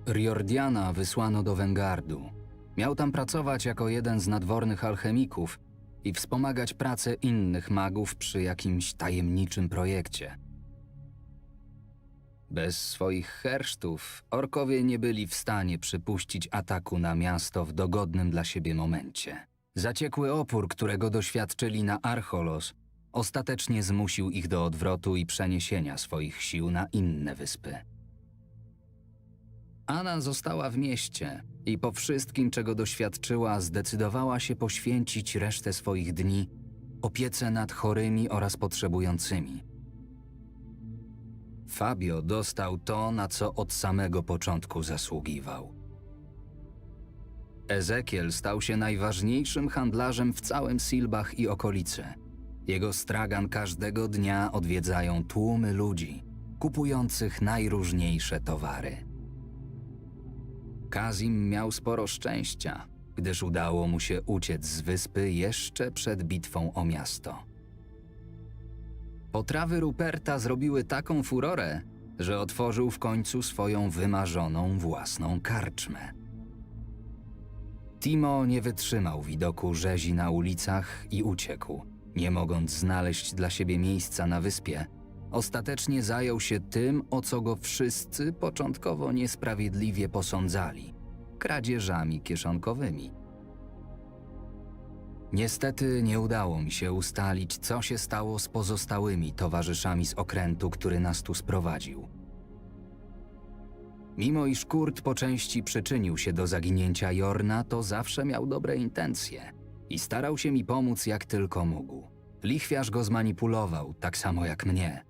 Riordiana wysłano do Wengardu. Miał tam pracować jako jeden z nadwornych alchemików i wspomagać pracę innych magów przy jakimś tajemniczym projekcie. Bez swoich hersztów orkowie nie byli w stanie przypuścić ataku na miasto w dogodnym dla siebie momencie. Zaciekły opór, którego doświadczyli na Archolos, ostatecznie zmusił ich do odwrotu i przeniesienia swoich sił na inne wyspy. Anna została w mieście i po wszystkim, czego doświadczyła, zdecydowała się poświęcić resztę swoich dni opiece nad chorymi oraz potrzebującymi. Fabio dostał to, na co od samego początku zasługiwał. Ezekiel stał się najważniejszym handlarzem w całym Silbach i okolicy. Jego stragan każdego dnia odwiedzają tłumy ludzi, kupujących najróżniejsze towary. Kazim miał sporo szczęścia, gdyż udało mu się uciec z wyspy jeszcze przed bitwą o miasto. Potrawy Ruperta zrobiły taką furorę, że otworzył w końcu swoją wymarzoną własną karczmę. Timo nie wytrzymał widoku rzezi na ulicach i uciekł, nie mogąc znaleźć dla siebie miejsca na wyspie, ostatecznie zajął się tym, o co go wszyscy początkowo niesprawiedliwie posądzali – kradzieżami kieszonkowymi. Niestety nie udało mi się ustalić, co się stało z pozostałymi towarzyszami z okrętu, który nas tu sprowadził. Mimo iż Kurt po części przyczynił się do zaginięcia Jorna, to zawsze miał dobre intencje i starał się mi pomóc jak tylko mógł. Lichwiarz go zmanipulował, tak samo jak mnie.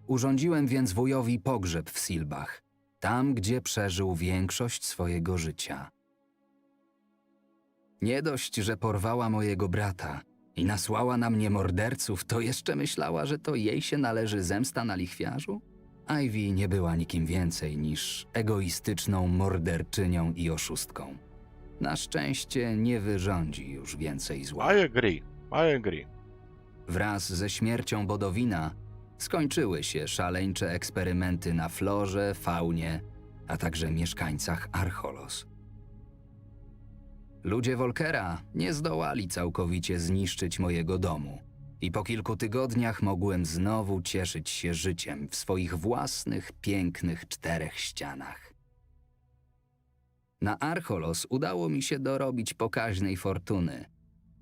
Urządziłem więc wujowi pogrzeb w Silbach, tam gdzie przeżył większość swojego życia. Nie dość, że porwała mojego brata i nasłała na mnie morderców, to jeszcze myślała, że to jej się należy zemsta na lichwiarzu? Ivy nie była nikim więcej niż egoistyczną morderczynią i oszustką. Na szczęście nie wyrządzi już więcej zła. I agree. Wraz ze śmiercią Bodowina skończyły się szaleńcze eksperymenty na florze, faunie, a także mieszkańcach Archolos. Ludzie Volkera nie zdołali całkowicie zniszczyć mojego domu i po kilku tygodniach mogłem znowu cieszyć się życiem w swoich własnych, pięknych 4 ścianach. Na Archolos udało mi się dorobić pokaźnej fortuny.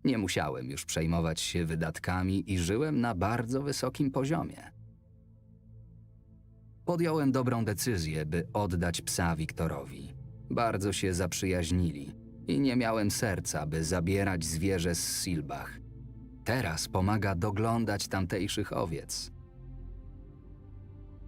Nie musiałem już przejmować się wydatkami i żyłem na bardzo wysokim poziomie. Podjąłem dobrą decyzję, by oddać psa Wiktorowi. Bardzo się zaprzyjaźnili i nie miałem serca, by zabierać zwierzę z Silbach. Teraz pomaga doglądać tamtejszych owiec.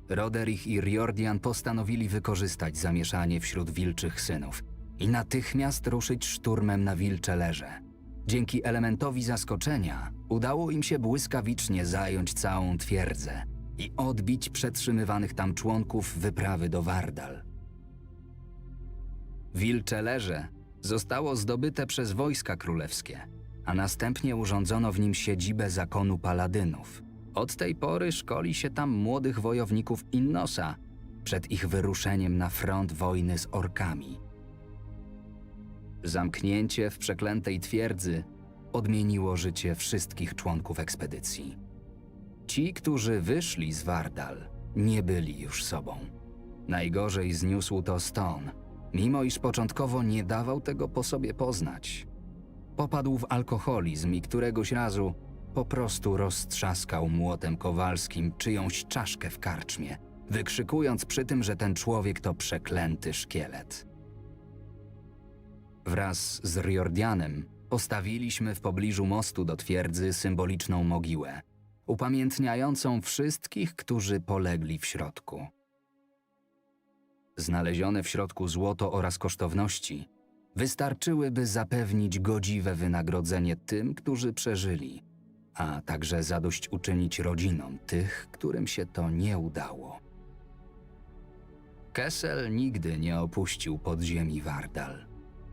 Roderich i Riordian postanowili wykorzystać zamieszanie wśród wilczych synów i natychmiast ruszyć szturmem na wilcze leże. Dzięki elementowi zaskoczenia udało im się błyskawicznie zająć całą twierdzę i odbić przetrzymywanych tam członków wyprawy do Wardal. Wilcze leże zostało zdobyte przez wojska królewskie, a następnie urządzono w nim siedzibę zakonu paladynów. Od tej pory szkoli się tam młodych wojowników Innosa przed ich wyruszeniem na front wojny z orkami. Zamknięcie w przeklętej twierdzy odmieniło życie wszystkich członków ekspedycji. Ci, którzy wyszli z Wardal, nie byli już sobą. Najgorzej zniósł to Stone, mimo iż początkowo nie dawał tego po sobie poznać. Popadł w alkoholizm i któregoś razu po prostu roztrzaskał młotem kowalskim czyjąś czaszkę w karczmie, wykrzykując przy tym, że ten człowiek to przeklęty szkielet. Wraz z Riordianem postawiliśmy w pobliżu mostu do twierdzy symboliczną mogiłę, upamiętniającą wszystkich, którzy polegli w środku. Znalezione w środku złoto oraz kosztowności wystarczyły, by zapewnić godziwe wynagrodzenie tym, którzy przeżyli, a także zadośćuczynić rodzinom tych, którym się to nie udało. Kessel nigdy nie opuścił podziemi Wardal.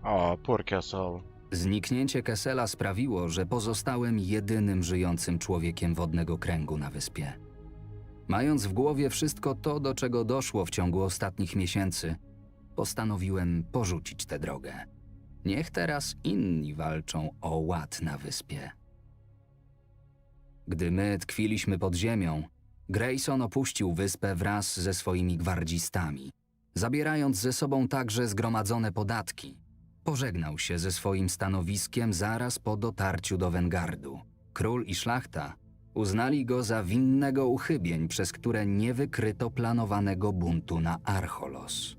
O, poor Kessel. Zniknięcie Kessela sprawiło, że pozostałem jedynym żyjącym człowiekiem wodnego kręgu na wyspie. Mając w głowie wszystko to, do czego doszło w ciągu ostatnich miesięcy, postanowiłem porzucić tę drogę. Niech teraz inni walczą o ład na wyspie. Gdy my tkwiliśmy pod ziemią, Grayson opuścił wyspę wraz ze swoimi gwardzistami, zabierając ze sobą także zgromadzone podatki. Pożegnał się ze swoim stanowiskiem zaraz po dotarciu do Wengardu. Król i szlachta uznali go za winnego uchybień, przez które nie wykryto planowanego buntu na Archolos.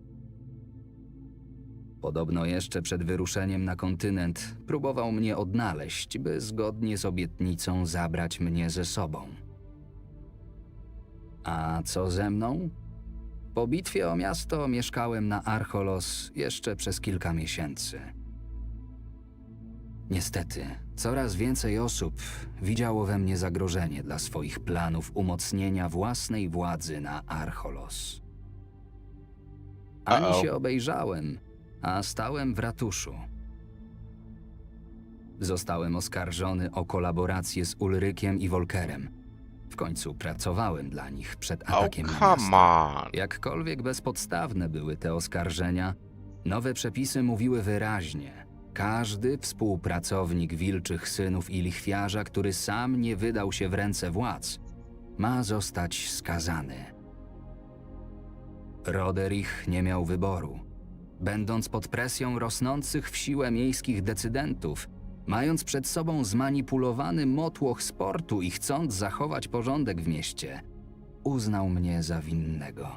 Podobno jeszcze przed wyruszeniem na kontynent próbował mnie odnaleźć, by zgodnie z obietnicą zabrać mnie ze sobą. A co ze mną? Po bitwie o miasto mieszkałem na Archolos jeszcze przez kilka miesięcy. Niestety, coraz więcej osób widziało we mnie zagrożenie dla swoich planów umocnienia własnej władzy na Archolos. Ani się obejrzałem, a stałem w ratuszu. Zostałem oskarżony o kolaborację z Ulrykiem i Volkerem. W końcu pracowałem dla nich przed atakiem na miasto. Jakkolwiek bezpodstawne były te oskarżenia, nowe przepisy mówiły wyraźnie: każdy współpracownik wilczych synów i lichwiarza, który sam nie wydał się w ręce władz, ma zostać skazany. Roderich nie miał wyboru. Będąc pod presją rosnących w siłę miejskich decydentów, mając przed sobą zmanipulowany motłoch sportu i chcąc zachować porządek w mieście, uznał mnie za winnego.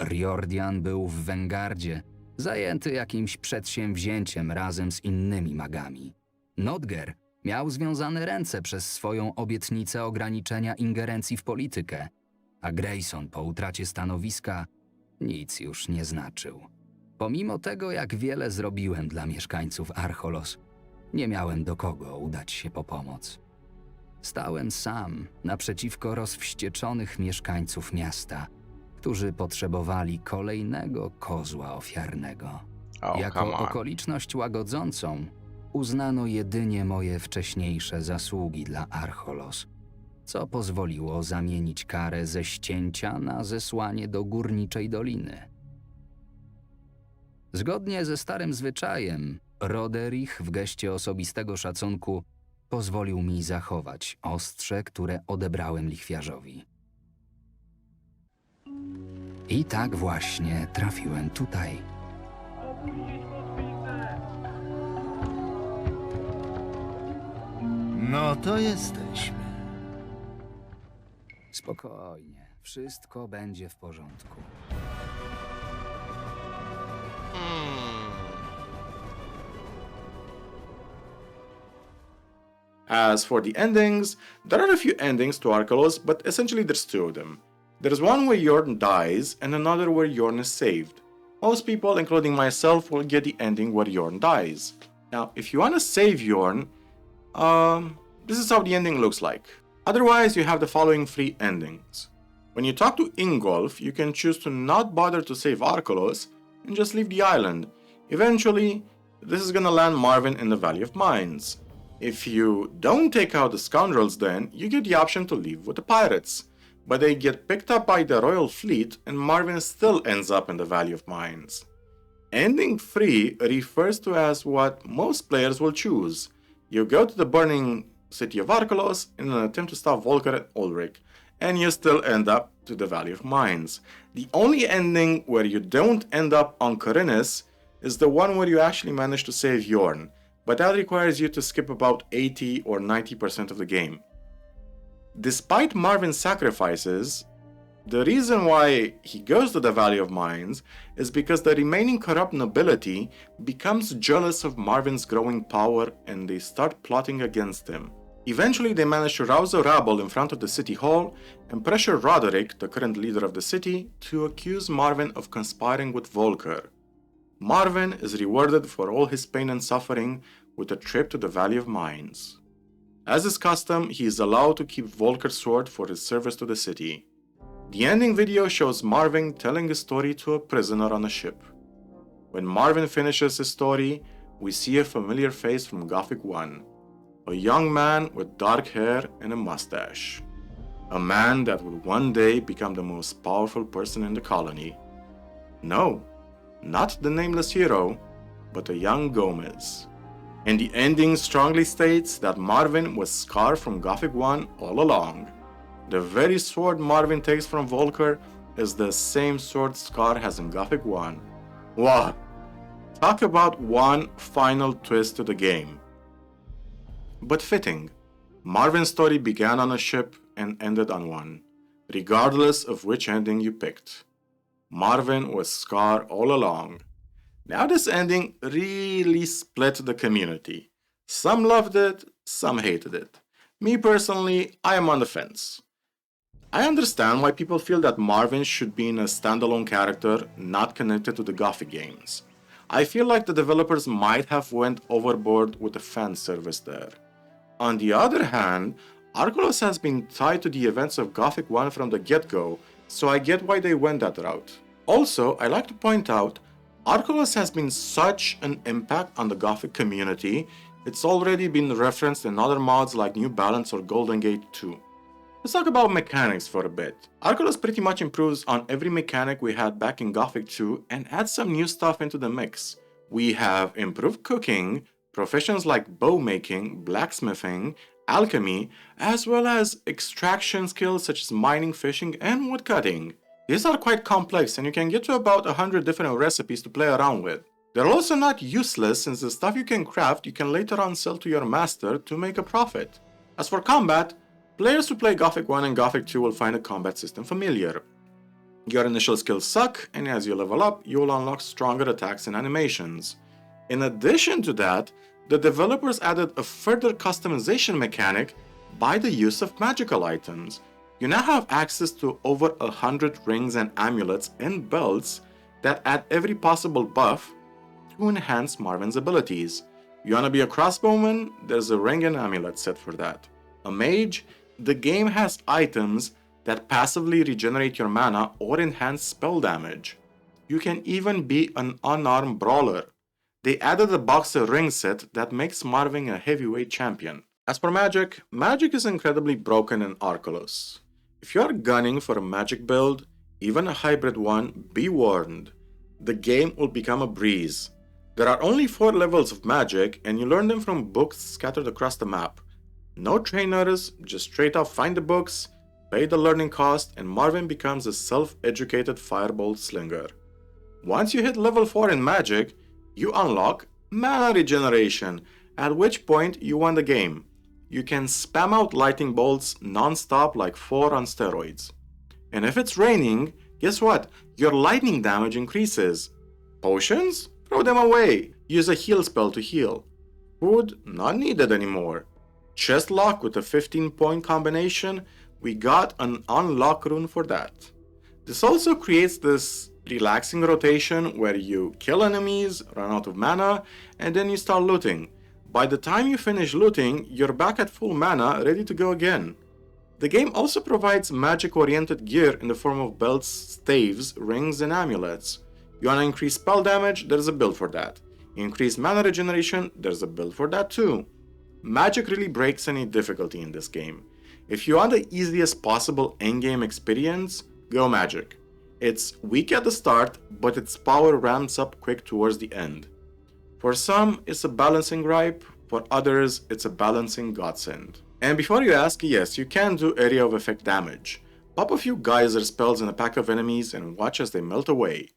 Riordian był w Wengardzie, zajęty jakimś przedsięwzięciem razem z innymi magami. Nodger miał związane ręce przez swoją obietnicę ograniczenia ingerencji w politykę, a Grayson po utracie stanowiska nic już nie znaczył. Pomimo tego, jak wiele zrobiłem dla mieszkańców Archolos, nie miałem do kogo udać się po pomoc. Stałem sam naprzeciwko rozwścieczonych mieszkańców miasta, którzy potrzebowali kolejnego kozła ofiarnego. Jako okoliczność łagodzącą uznano jedynie moje wcześniejsze zasługi dla Archolos, co pozwoliło zamienić karę ze ścięcia na zesłanie do Górniczej Doliny. Zgodnie ze starym zwyczajem, Roderich w geście osobistego szacunku pozwolił mi zachować ostrze, które odebrałem lichwiarzowi. I tak właśnie trafiłem tutaj. No to jesteśmy. Spokojnie, wszystko będzie w porządku. As for the endings, there are a few endings to Archolos, but essentially there's two of them. There's one where Jorn dies and another where Jorn is saved. Most people, including myself, will get the ending where Jorn dies. Now, if you want to save Jorn, this is how the ending looks like. Otherwise, you have the following three endings. When you talk to Ingolf, you can choose to not bother to save Archolos and just leave the island. Eventually, this is gonna land Marvin in the Valley of Mines. If you don't take out the scoundrels, then you get the option to leave with the pirates, but they get picked up by the royal fleet and Marvin still ends up in the Valley of Mines. Ending 3 refers to as what most players will choose. You go to the burning city of Archolos in an attempt to stop Volker and Ulrich, and you still end up to the Valley of Mines. The only ending where you don't end up on Khorinis is the one where you actually manage to save Jorn, but that requires you to skip about 80 or 90% of the game. Despite Marvin's sacrifices, the reason why he goes to the Valley of Mines is because the remaining corrupt nobility becomes jealous of Marvin's growing power and they start plotting against him. Eventually, they manage to rouse a rabble in front of the city hall and pressure Roderick, the current leader of the city, to accuse Marvin of conspiring with Volker. Marvin is rewarded for all his pain and suffering with a trip to the Valley of Mines. As is custom, he is allowed to keep Volker's sword for his service to the city. The ending video shows Marvin telling a story to a prisoner on a ship. When Marvin finishes his story, we see a familiar face from Gothic 1. A young man with dark hair and a mustache. A man that will one day become the most powerful person in the colony. No, not the nameless hero, but a young Gomez. And the ending strongly states that Marvin was Scar from Gothic 1 all along. The very sword Marvin takes from Volker is the same sword Scar has in Gothic 1. Wow! Talk about one final twist to the game. But fitting, Marvin's story began on a ship and ended on one, regardless of which ending you picked. Marvin was Scar all along. Now this ending really split the community. Some loved it, some hated it. Me personally, I am on the fence. I understand why people feel that Marvin should be in a standalone character not connected to the Gothic games. I feel like the developers might have went overboard with the fan service there. On the other hand, Archolos has been tied to the events of Gothic 1 from the get-go, so I get why they went that route. Also, I like to point out, Archolos has been such an impact on the Gothic community, it's already been referenced in other mods like New Balance or Golden Gate 2. Let's talk about mechanics for a bit. Archolos pretty much improves on every mechanic we had back in Gothic 2 and adds some new stuff into the mix. We have improved cooking, professions like bow making, blacksmithing, alchemy, as well as extraction skills such as mining, fishing, and woodcutting. These are quite complex and you can get to about 100 different recipes to play around with. They're also not useless since the stuff you can craft you can later on sell to your master to make a profit. As for combat, players who play Gothic 1 and Gothic 2 will find the combat system familiar. Your initial skills suck, and as you level up, you will unlock stronger attacks and animations. In addition to that, the developers added a further customization mechanic by the use of magical items. You now have access to over 100 rings and amulets and belts that add every possible buff to enhance Marvin's abilities. You wanna be a crossbowman? There's a ring and amulet set for that. A mage? The game has items that passively regenerate your mana or enhance spell damage. You can even be an unarmed brawler. They added a boxer ring set that makes Marvin a heavyweight champion. As for magic, magic is incredibly broken in Archolos. If you are gunning for a magic build, even a hybrid one, be warned. The game will become a breeze. There are only 4 levels of magic and you learn them from books scattered across the map. No trainers, just straight up find the books, pay the learning cost, and Marvin becomes a self-educated firebolt slinger. Once you hit level 4 in magic, you unlock mana regeneration, at which point you won the game. You can spam out lightning bolts non-stop like 4 on steroids. And if it's raining, guess what? Your lightning damage increases. Potions? Throw them away. Use a heal spell to heal. Food? Not needed anymore. Chest lock with a 15-point combination? We got an unlock rune for that. This also creates this relaxing rotation where you kill enemies, run out of mana, and then you start looting. By the time you finish looting, you're back at full mana, ready to go again. The game also provides magic-oriented gear in the form of belts, staves, rings, and amulets. You wanna increase spell damage? There's a build for that. Increase mana regeneration? There's a build for that too. Magic really breaks any difficulty in this game. If you want the easiest possible endgame experience, go magic. It's weak at the start, but its power ramps up quick towards the end. For some, it's a balancing gripe, for others, it's a balancing godsend. And before you ask, yes, you can do area of effect damage. Pop a few geyser spells in a pack of enemies and watch as they melt away.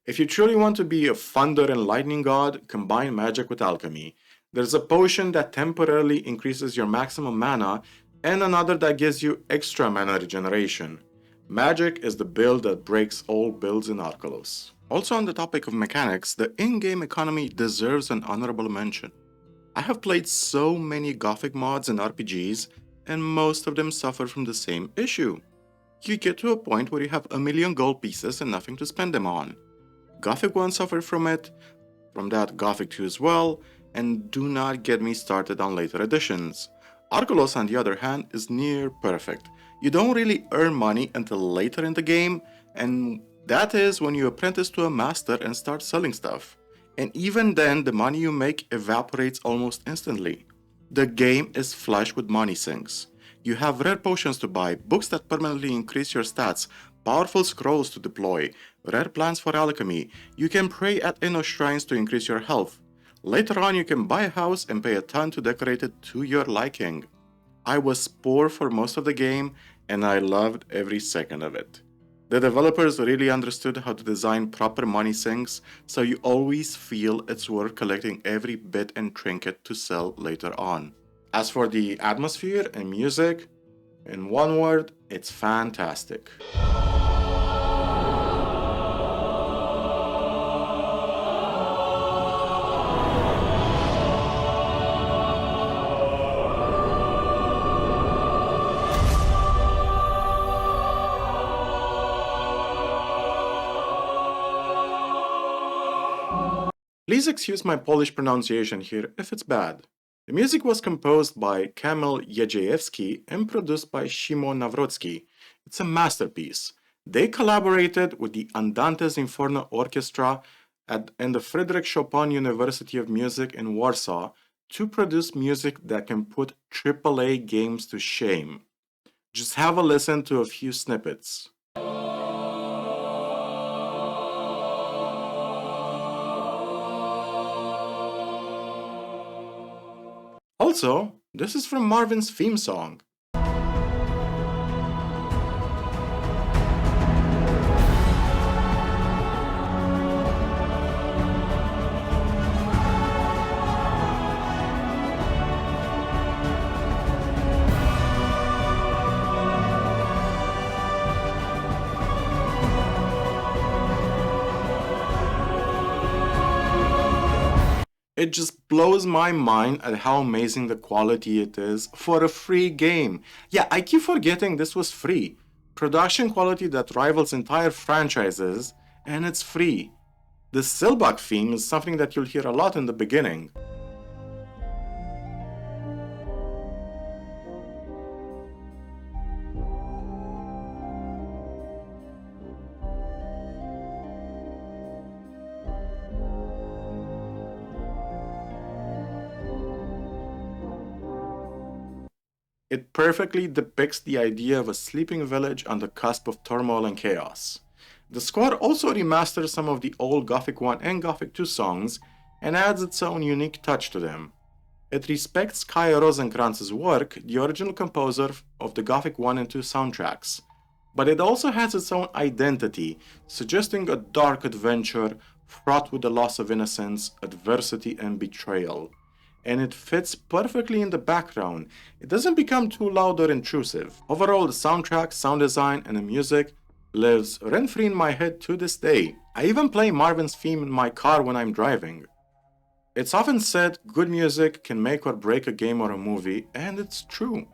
If you truly want to be a thunder and lightning god, combine magic with alchemy. There's a potion that temporarily increases your maximum mana, and another that gives you extra mana regeneration. Magic is the build that breaks all builds in Archolos. Also on the topic of mechanics, the in-game economy deserves an honorable mention. I have played so many Gothic mods and RPGs, and most of them suffer from the same issue. You get to a point where you have 1,000,000 gold pieces and nothing to spend them on. Gothic 1 suffered from it, from that Gothic 2 as well, and do not get me started on later editions. Archolos, on the other hand, is near perfect. You don't really earn money until later in the game, and that is when you apprentice to a master and start selling stuff. And even then, the money you make evaporates almost instantly. The game is flush with money sinks. You have rare potions to buy, books that permanently increase your stats, powerful scrolls to deploy, rare plants for alchemy. You can pray at Inno shrines to increase your health. Later on, you can buy a house and pay a ton to decorate it to your liking. I was poor for most of the game, and I loved every second of it. The developers really understood how to design proper money sinks, so you always feel it's worth collecting every bit and trinket to sell later on. As for the atmosphere and music, in one word, it's fantastic. Please excuse my Polish pronunciation here if it's bad. The music was composed by Kamil Jedziejewski and produced by Szymon Nawrocki. It's a masterpiece. They collaborated with the Andante Sinfonietta Orchestra and the Fryderyk Chopin University of Music in Warsaw to produce music that can put AAA games to shame. Just have a listen to a few snippets. Also, This is from Marvin's theme song. It just blows my mind at how amazing the quality it is for a free game. Yeah, I keep forgetting this was free. Production quality that rivals entire franchises, and it's free. The Silbach theme is something that you'll hear a lot in the beginning. It perfectly depicts the idea of a sleeping village on the cusp of turmoil and chaos. The score also remasters some of the old Gothic 1 and Gothic 2 songs and adds its own unique touch to them. It respects Kai Rosenkranz's work, the original composer of the Gothic 1 and 2 soundtracks, but it also has its own identity, suggesting a dark adventure fraught with the loss of innocence, adversity, and betrayal. And it fits perfectly in the background. It doesn't become too loud or intrusive. Overall, the soundtrack, sound design, and the music lives rent-free in my head to this day. I even play Marvin's theme in my car when I'm driving. It's often said good music can make or break a game or a movie, and it's true.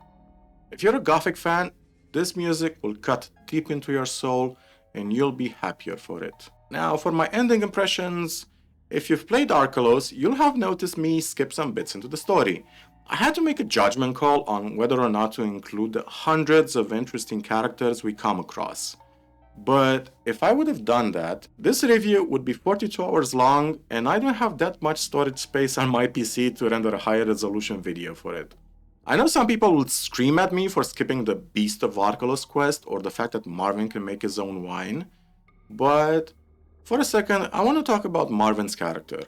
If you're a Gothic fan, this music will cut deep into your soul, and you'll be happier for it. Now, for my ending impressions, if you've played Archolos, you'll have noticed me skip some bits into the story. I had to make a judgment call on whether or not to include the hundreds of interesting characters we come across. But if I would have done that, this review would be 42 hours long, and I don't have that much storage space on my PC to render a higher resolution video for it. I know some people will scream at me for skipping the Beast of Archolos quest or the fact that Marvin can make his own wine, but for a second, I want to talk about Marvin's character.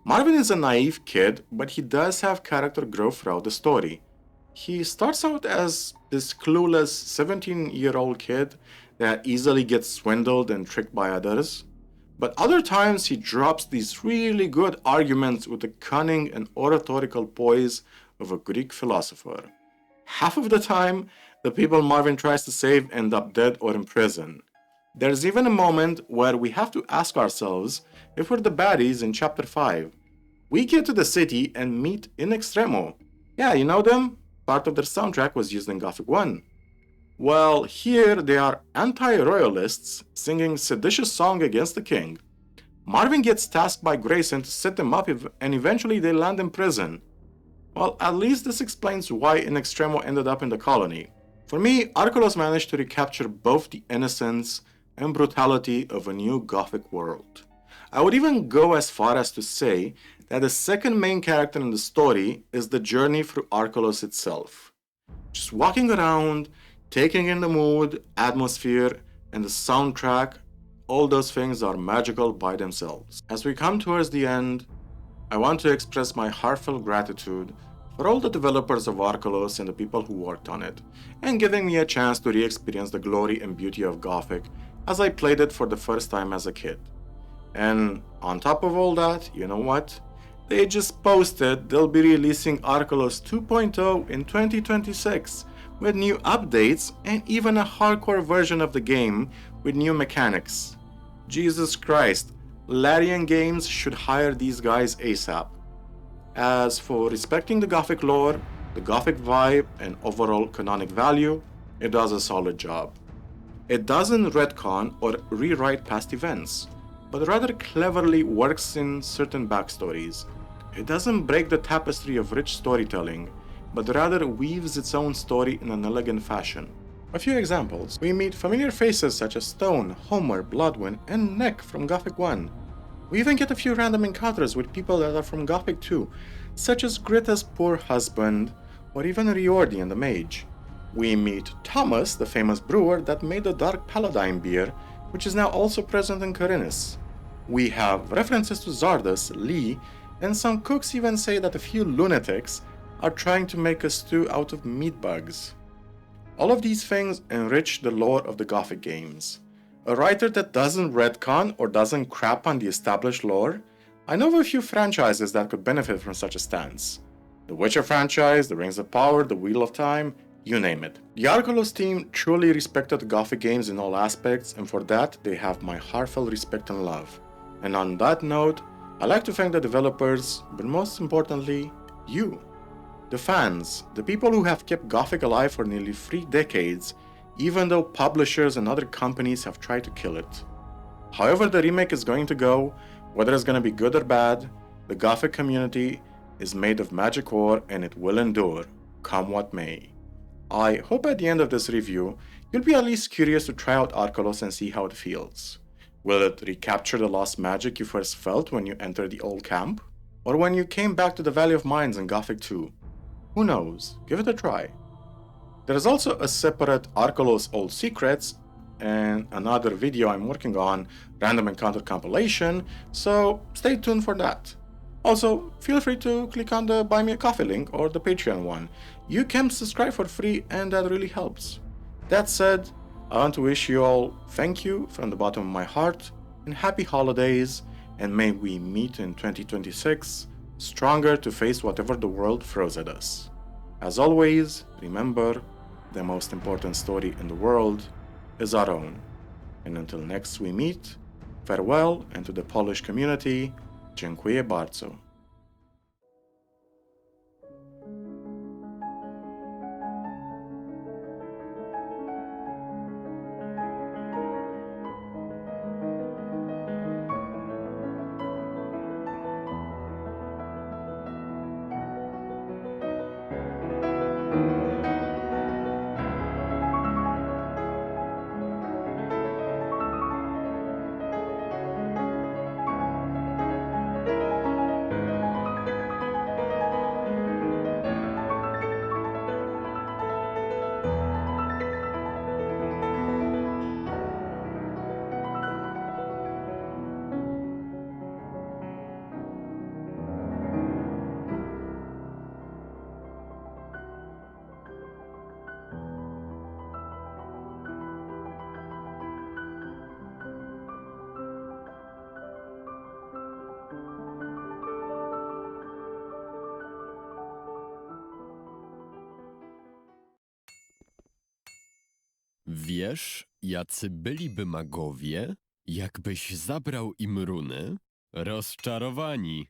Marvin is a naive kid, but he does have character growth throughout the story. He starts out as this clueless 17-year-old kid that easily gets swindled and tricked by others. But other times he drops these really good arguments with the cunning and oratorical poise of a Greek philosopher. Half of the time, the people Marvin tries to save end up dead or in prison. There's even a moment where we have to ask ourselves if we're the baddies in chapter 5. We get to the city and meet In Extremo. Yeah, you know them? Part of their soundtrack was used in Gothic 1. Well, here they are anti-royalists singing seditious song against the king. Marvin gets tasked by Grayson to set them up and eventually they land in prison. Well, at least this explains why In Extremo ended up in the colony. For me, Archolos managed to recapture both the innocence and brutality of a new Gothic world. I would even go as far as to say that the second main character in the story is the journey through Archolos itself. Just walking around, taking in the mood, atmosphere, and the soundtrack, all those things are magical by themselves. As we come towards the end, I want to express my heartfelt gratitude for all the developers of Archolos and the people who worked on it, and giving me a chance to re-experience the glory and beauty of Gothic as I played it for the first time as a kid. And on top of all that, you know what? They just posted they'll be releasing Archolos 2.0 in 2026 with new updates and even a hardcore version of the game with new mechanics. Jesus Christ, Larian Games should hire these guys ASAP. As for respecting the Gothic lore, the Gothic vibe, and overall canonic value, it does a solid job. It doesn't retcon or rewrite past events, but rather cleverly works in certain backstories. It doesn't break the tapestry of rich storytelling, but rather weaves its own story in an elegant fashion. A few examples. We meet familiar faces such as Stone, Homer, Bloodwind, and Neck from Gothic 1. We even get a few random encounters with people that are from Gothic 2, such as Greta's poor husband, or even Riordi and the Mage. We meet Thomas, the famous brewer that made the Dark Paladine beer, which is now also present in Khorinis. We have references to Zardos, Lee, and some cooks even say that a few lunatics are trying to make a stew out of meat bugs. All of these things enrich the lore of the Gothic games. A writer that doesn't retcon or doesn't crap on the established lore, I know of a few franchises that could benefit from such a stance. The Witcher franchise, the Rings of Power, the Wheel of Time, you name it. The Archolos team truly respected Gothic games in all aspects, and for that they have my heartfelt respect and love. And on that note, I'd like to thank the developers, but most importantly, you. The fans, the people who have kept Gothic alive for nearly 3 decades, even though publishers and other companies have tried to kill it. However the remake is going to go, whether it's going to be good or bad, the Gothic community is made of magic ore and it will endure, come what may. I hope at the end of this review, you'll be at least curious to try out Archolos and see how it feels. Will it recapture the lost magic you first felt when you entered the old camp? Or when you came back to the Valley of Mines in Gothic 2? Who knows? Give it a try. There is also a separate Archolos Old Secrets and another video I'm working on, Random Encounter compilation, so stay tuned for that. Also, feel free to click on the Buy Me a Coffee link or the Patreon one. You can subscribe for free and that really helps. That said, I want to wish you all thank you from the bottom of my heart and happy holidays, and may we meet in 2026 stronger to face whatever the world throws at us. As always, remember, the most important story in the world is our own. And until next we meet, farewell, and to the Polish community, dziękuję bardzo. Wiesz, jacy byliby magowie, jakbyś zabrał im runy? Rozczarowani.